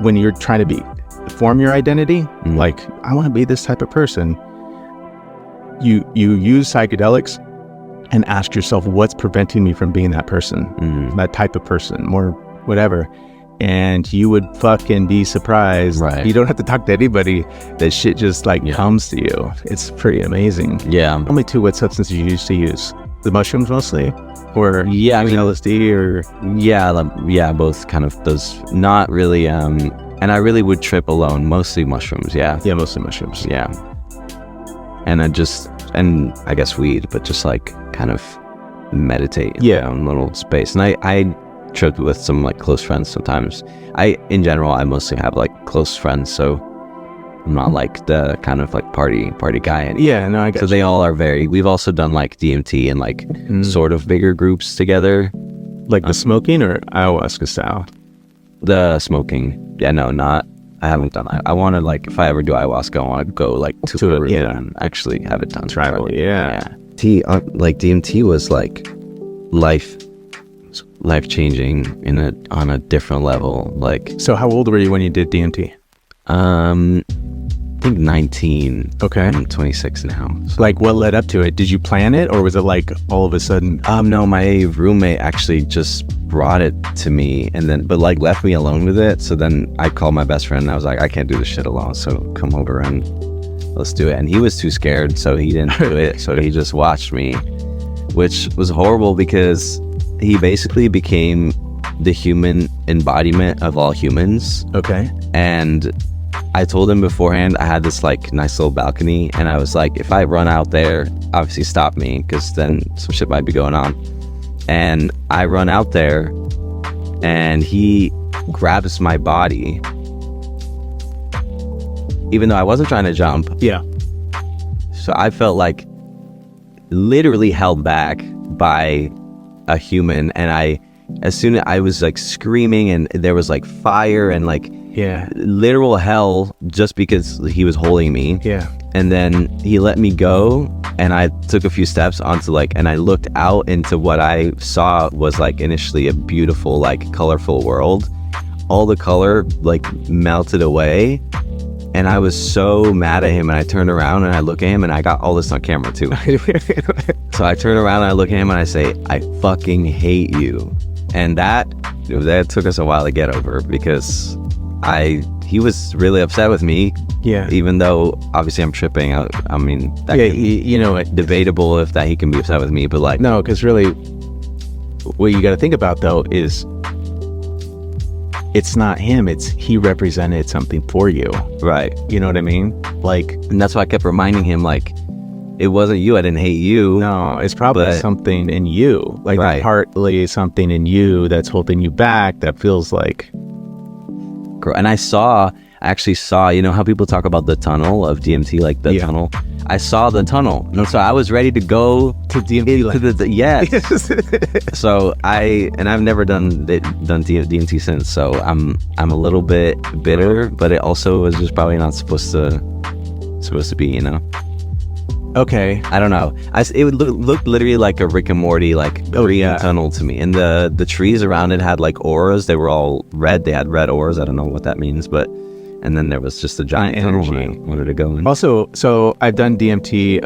when you're trying to form your identity, like I want to be this type of person. You use psychedelics and ask yourself, what's preventing me from being that person, that type of person, or whatever. and you would fucking be surprised. Right. You don't have to talk to anybody. That shit just like comes to you. It's pretty amazing. Yeah. Tell me too, what substances you used to use? The mushrooms mostly? Or Yeah, I mean, LSD or... yeah, both kind of those, not really, and I really would trip alone, mostly mushrooms, yeah. Yeah, mostly mushrooms. Yeah. And and I guess weed, but just like kind of meditate in my own little space. And I tripped with some like close friends sometimes. In general, I mostly have like close friends, so I'm not like the kind of like party guy anymore. Yeah, no, I guess. So they all are we've also done like DMT and like sort of bigger groups together. Like the smoking or ayahuasca style? The smoking. Yeah, no, I haven't done that. I want to like, if I ever do ayahuasca, I want to go like to Peru and actually have it done. Tribal, yeah. Like DMT was like life changing on a different level. Like, So how old were you when you did DMT? I think 19. Okay. I'm 26 now. So. Like, what led up to it? Did you plan it, or was it like all of a sudden? No, my roommate actually just brought it to me but like left me alone with it. So then I called my best friend and I was like, I can't do this shit alone. So come over and let's do it. And he was too scared, so he didn't do it. So he just watched me, which was horrible because he basically became the human embodiment of all humans. Okay. And I told him beforehand I had this like nice little balcony, and I was like, if I run out there, obviously stop me, because then some shit might be going on. And I run out there and he grabs my body, even though I wasn't trying to jump. Yeah. So I felt like literally held back by a human, and as soon as I was like screaming, and there was like fire and like literal hell just because he was holding me. Yeah. And then he let me go, and I took a few steps onto and I looked out into what I saw was like initially a beautiful, like colorful world. All the color like melted away, and I was so mad at him, and I turned around and I look at him, and I got all this on camera too. So I turn around and I look at him and I say, I fucking hate you. And that took us a while to get over, because he was really upset with me. Yeah. Even though obviously I'm tripping. I mean, that debatable if that he can be upset with me, but like, no, because really, what you got to think about though is, it's not him. It's he represented something for you. Right. You know what I mean? Like, and that's why I kept reminding him, like, it wasn't you. I didn't hate you. No, it's probably something in you. Like, partly something in you that's holding you back, that feels like. And I actually saw, you know how people talk about the tunnel of DMT, like the tunnel? I saw the tunnel. And so I was ready to go to DMT. So I've never done DMT since. So I'm a little bit bitter, but it also was just probably not supposed to be, you know? Okay. I don't know. It looked literally like a Rick and Morty, like tunnel to me. And the trees around it had like auras. They were all red. They had red auras. I don't know what that means, but. And then there was just a giant tunnel I wanted to go in. Also, so I've done DMT.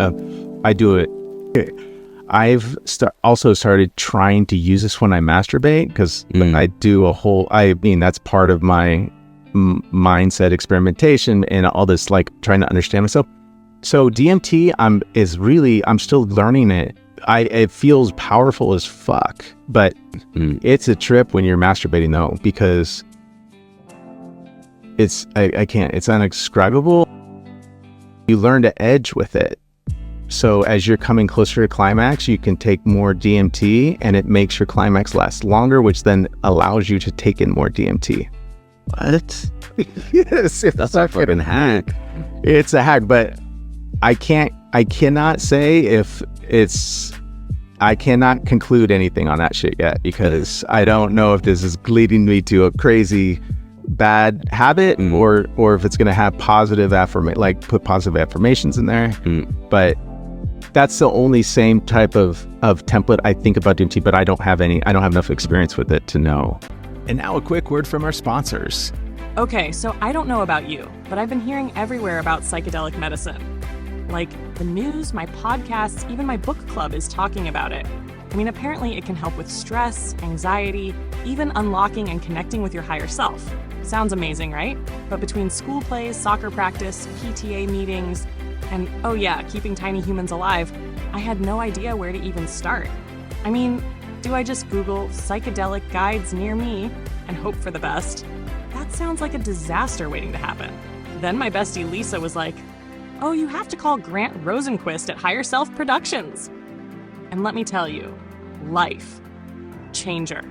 I do it. I've also started trying to use this when I masturbate, because I do that's part of my mindset experimentation and all this, like trying to understand myself. So DMT, I'm still learning it. It feels powerful as fuck, but it's a trip when you're masturbating though, because I can't, it's unascribable. You learn to edge with it. So as you're coming closer to climax, you can take more DMT, and it makes your climax last longer, which then allows you to take in more DMT. What? Yes. That's a fucking hack. It's a hack, but I cannot say if I cannot conclude anything on that shit yet, because I don't know if this is leading me to a crazy bad habit or if it's going to have positive put positive affirmations in there. But that's the only same type of template I think about DMT, but I don't have enough experience with it to know. And now a quick word from our sponsors. Okay, so I don't know about you, but I've been hearing everywhere about psychedelic medicine. Like the news, my podcasts, even my book club is talking about it. I mean, apparently it can help with stress, anxiety, even unlocking and connecting with your higher self. Sounds amazing, right? But between school plays, soccer practice, PTA meetings, and oh yeah, keeping tiny humans alive, I had no idea where to even start. I mean, do I just Google psychedelic guides near me and hope for the best? That sounds like a disaster waiting to happen. Then my bestie Lisa was like, oh, you have to call Grant Rosenquist at Higher Self Productions. And let me tell you, life changer.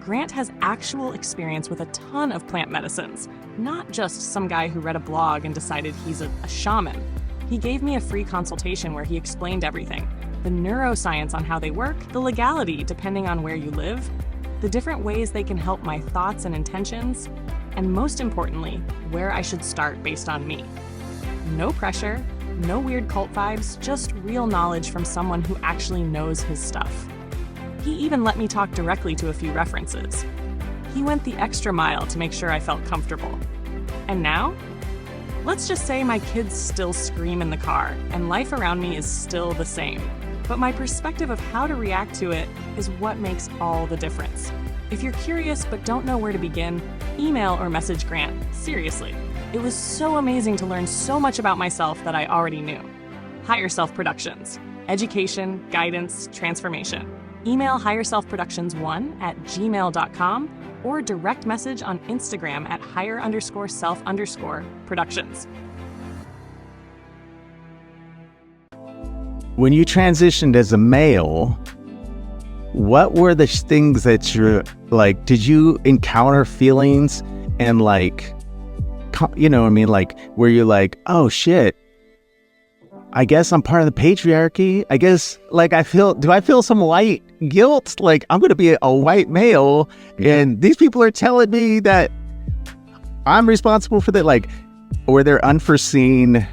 Grant has actual experience with a ton of plant medicines, not just some guy who read a blog and decided he's a shaman. He gave me a free consultation where he explained everything, the neuroscience on how they work, the legality depending on where you live, the different ways they can help my thoughts and intentions, and most importantly, where I should start based on me. No pressure, no weird cult vibes, just real knowledge from someone who actually knows his stuff. He even let me talk directly to a few references. He went the extra mile to make sure I felt comfortable. And now? Let's just say my kids still scream in the car, and life around me is still the same. But my perspective of how to react to it is what makes all the difference. If you're curious but don't know where to begin, email or message Grant. Seriously. It was so amazing to learn so much about myself that I already knew. Higher Self Productions. Education, guidance, transformation. Email higherselfproductions1@gmail.com or direct message on Instagram at higher_self_productions. When you transitioned as a male, what were the things that you're like, did you encounter feelings and like, you know what I mean? Like, where you're like, oh shit, I guess I'm part of the patriarchy. I guess like do I feel some white guilt? Like I'm going to be a white male and these people are telling me that I'm responsible for that. Like, were there unforeseen,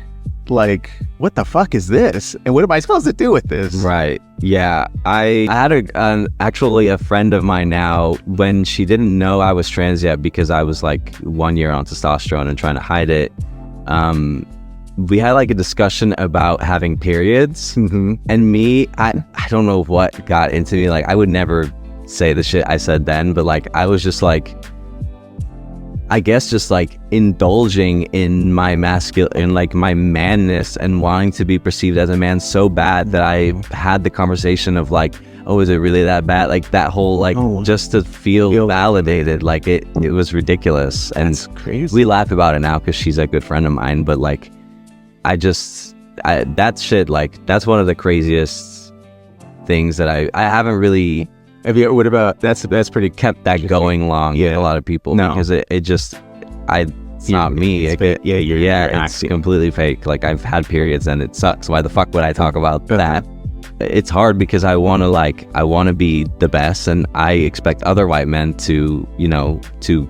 like, what the fuck is this? And what am I supposed to do with this? Right. Yeah. I had actually a friend of mine now, when she didn't know I was trans yet because I was like 1 year on testosterone and trying to hide it. We had like a discussion about having periods. Mm-hmm. And me, I don't know what got into me. Like I would never say the shit I said then, but like I was just like, I guess just like indulging in my in like my manness and wanting to be perceived as a man so bad that I had the conversation of like, oh, is it really that bad? Like that whole like, just to feel validated. Like it was ridiculous. And that's crazy. We laugh about it now because she's a good friend of mine, but like, that shit, like that's one of the craziest things that I haven't really. What about that's pretty kept that going long. Yeah, with a lot of people. No, because it's not me. You're it's completely fake. Like I've had periods and it sucks. Why the fuck would I talk about that? It's hard because I want to be the best, and I expect other white men to, you know, to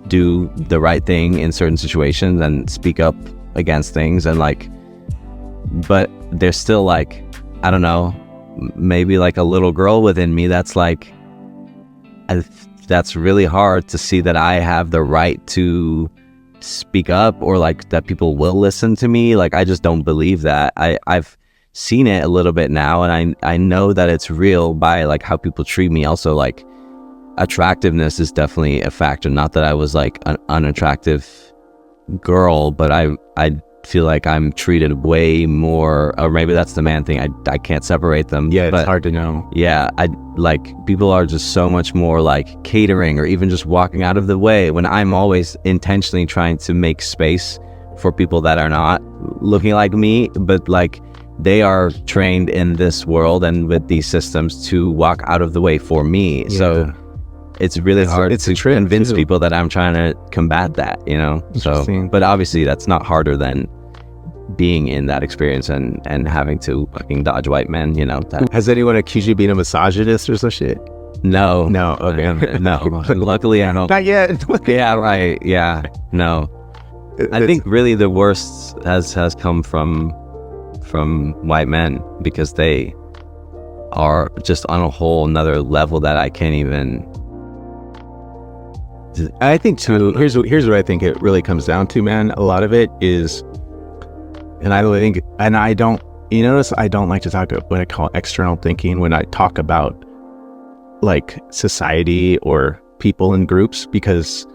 do the right thing in certain situations and speak up against things, and like, but there's still like, I don't know, maybe like a little girl within me that's like, that's really hard to see that I have the right to speak up, or like that people will listen to me. Like I just don't believe that. I've seen it a little bit now, and I know that it's real by like how people treat me. Also, like attractiveness is definitely a factor. Not that I was like an unattractive girl, but I feel like I'm treated way more, or maybe that's the man thing. I can't separate them. Yeah, it's but hard to know. Yeah, I like people are just so much more like catering or even just walking out of the way, when I'm always intentionally trying to make space for people that are not looking like me, but like they are trained in this world and with these systems to walk out of the way for me. Yeah. So it's really hard to convince people that I'm trying to combat that, you know? So, but obviously that's not harder than being in that experience and having to fucking dodge white men, you know? Has anyone accused you of being a misogynist or some shit? No. No, okay. No. Luckily I don't. Not yet. Yeah, right. Yeah, no. I think really the worst has come from white men, because they are just on a whole another level that I can't even. I think too, here's what I think it really comes down to, man. A lot of it is, and I don't You notice I don't like to talk about what I call external thinking when I talk about like society or people in groups, because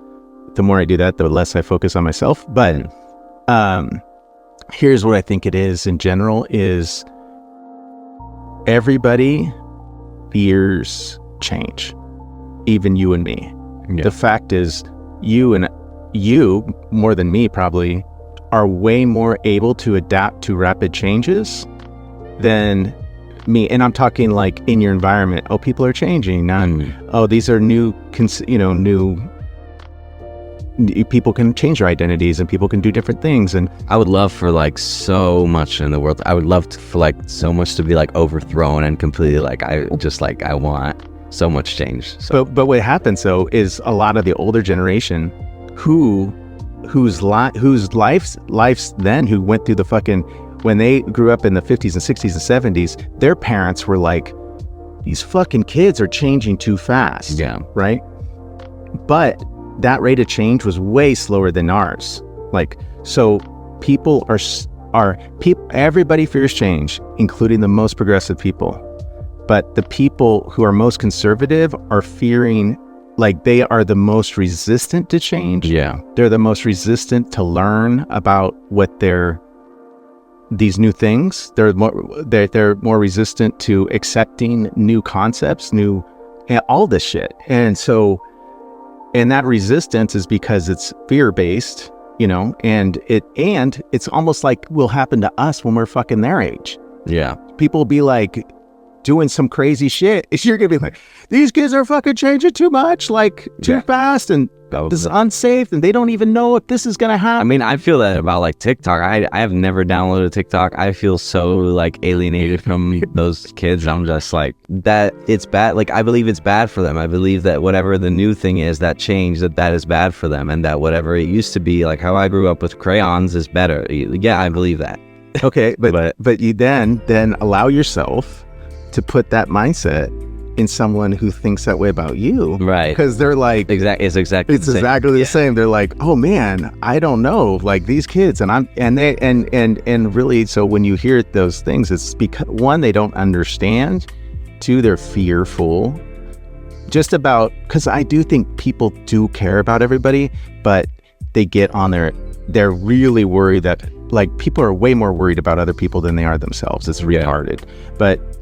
the more I do that, the less I focus on myself. But here's what I think it is in general is everybody fears change, even you and me. Yeah. The fact is you more than me probably are way more able to adapt to rapid changes than me. And I'm talking like in your environment. Oh, people are changing. Oh, these are new people can change their identities and people can do different things. And I would love for like so much in the world. I would love for like so much to be like overthrown and completely like I want so much change. So. But what happens though is a lot of the older generation whose lives then who went through the fucking, when they grew up in the 50s and 60s and 70s, their parents were like, these fucking kids are changing too fast. Yeah. Right. But that rate of change was way slower than ours. Like, so people everybody fears change, including the most progressive people. But the people who are most conservative are fearing, like they are the most resistant to change. Yeah. They're the most resistant to learn about what these new things. They're more resistant to accepting new concepts, all this shit. And that resistance is because it's fear-based, and it's almost like will happen to us when we're fucking their age. Yeah. People will be like doing some crazy shit. You're gonna be like, these kids are fucking changing too much, like too fast, and this is unsafe, and they don't even know if this is gonna happen. I mean, I feel that about like TikTok. I have never downloaded TikTok. I feel so like alienated from those kids. I'm just like, that it's bad. Like, I believe it's bad for them. I believe that whatever the new thing is, that change, that is bad for them, and that whatever it used to be, like how I grew up with crayons, is better. Yeah, I believe that. Okay, but you then allow yourself to put that mindset in someone who thinks that way about you, right? Because they're like, it's exactly the same. They're like, oh man, I don't know, like these kids, and really, so when you hear those things, it's because one, they don't understand, two, they're fearful, just about, because I do think people do care about everybody, but they get on they're really worried that, like, people are way more worried about other people than they are themselves. It's retarded.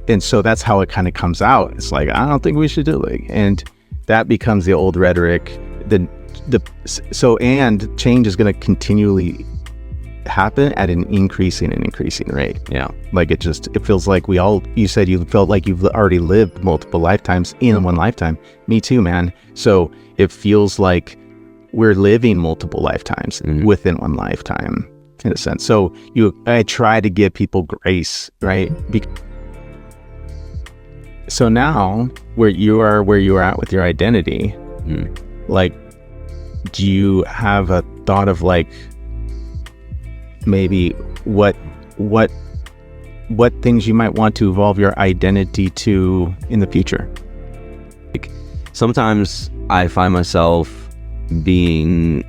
And so that's how it kind of comes out. It's like, I don't think we should do it. And that becomes the old rhetoric. And change is going to continually happen at an increasing rate. Yeah. Like it feels like you said you felt like you've already lived multiple lifetimes in one lifetime. Me too, man. So it feels like we're living multiple lifetimes within one lifetime, in a sense. So I try to give people grace, right? So now where you are at with your identity, like, do you have a thought of like maybe what things you might want to evolve your identity to in the future? Like, sometimes I find myself being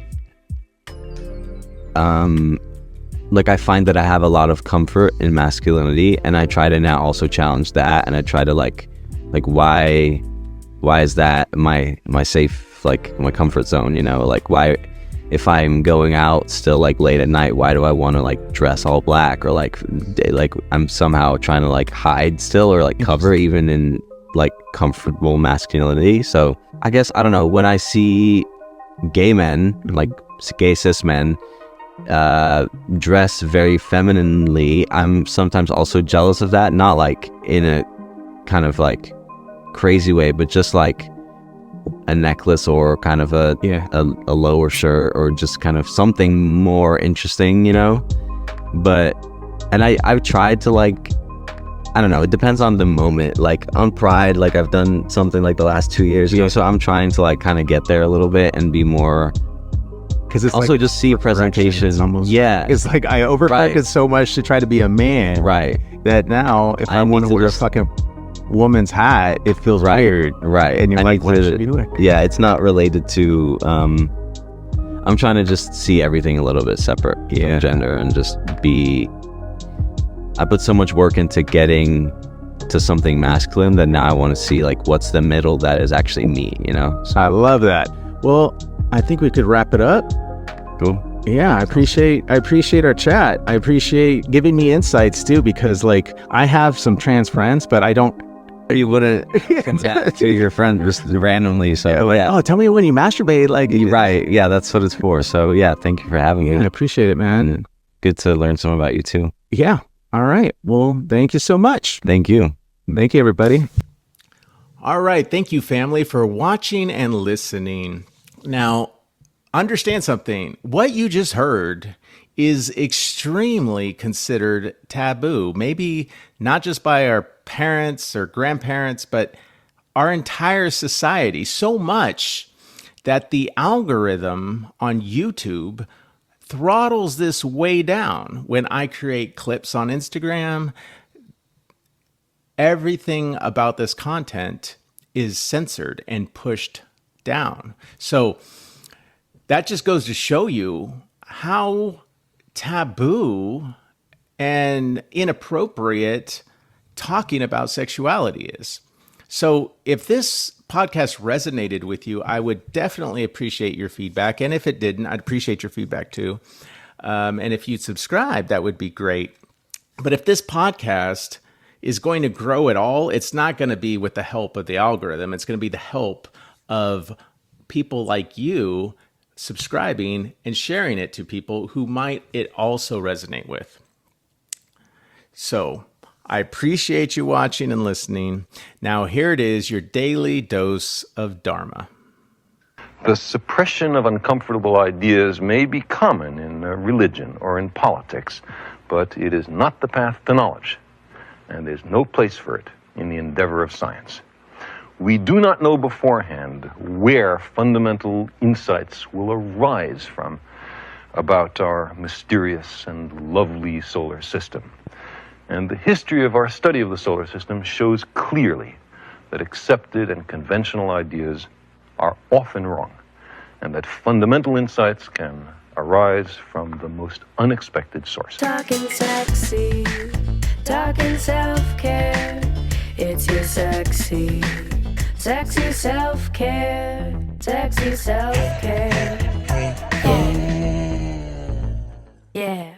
like, I find that I have a lot of comfort in masculinity, and I try to now also challenge that, and I try to like why is that my safe, like my comfort zone, like why, if I'm going out still like late at night, why do I want to like dress all black, or like I'm somehow trying to like hide still, or like cover even in like comfortable masculinity. So I guess, I don't know, when I see gay men, like gay cis men, dress very femininely, I'm sometimes also jealous of that, not like in a kind of like crazy way, but just like a necklace or kind of a lower shirt, or just kind of something more interesting, but I've tried to like, I don't know, it depends on the moment. Like on Pride, like I've done something like the last 2 years, so I'm trying to like kind of get there a little bit and be more, because it's also like just see a presentation. It's almost, yeah, it's like I overcorrected so much to try to be a man, right, that now if I want to wear a fucking woman's hat, it feels weird, right? And you're like, what should we do? Yeah, it's not related to I'm trying to just see everything a little bit separate from gender, and just be I put so much work into getting to something masculine that now I want to see like what's the middle that is actually me, you know? So, I love that. Well, I think we could wrap it up. cool. Yeah, I appreciate our chat. I appreciate giving me insights too, because like I have some trans friends, but I don't. You wouldn't connect to your friend just randomly. So yeah. Oh, tell me when you masturbate. Like, You're right. Yeah, that's what it's for. So yeah, thank you for having I me. appreciate it, man. And good to learn some about you too. Yeah. All right. Well, thank you so much. Thank you. Thank you, everybody. All right. Thank you, family, for watching and listening. Now, understand something. What you just heard is extremely considered taboo. Maybe not just by our parents or grandparents, but our entire society. So much that the algorithm on YouTube throttles this way down. When I create clips on Instagram, everything about this content is censored and pushed down. So that just goes to show you how taboo and inappropriate talking about sexuality is. So if this podcast resonated with you, I would definitely appreciate your feedback. And if it didn't, I'd appreciate your feedback too. And if you'd subscribe, that would be great. But if this podcast is going to grow at all, it's not going to be with the help of the algorithm. It's going to be the help of people like you subscribing and sharing it to people who might it also resonate with. So I appreciate you watching and listening. Now here it is, your daily dose of Dharma. The suppression of uncomfortable ideas may be common in religion or in politics, but it is not the path to knowledge, and there's no place for it in the endeavor of science. We do not know beforehand where fundamental insights will arise from about our mysterious and lovely solar system. And the history of our study of the solar system shows clearly that accepted and conventional ideas are often wrong, and that fundamental insights can arise from the most unexpected sources. Talking sexy, talking self-care. It's your sexy self-care, sexy self-care. Yeah. Yeah.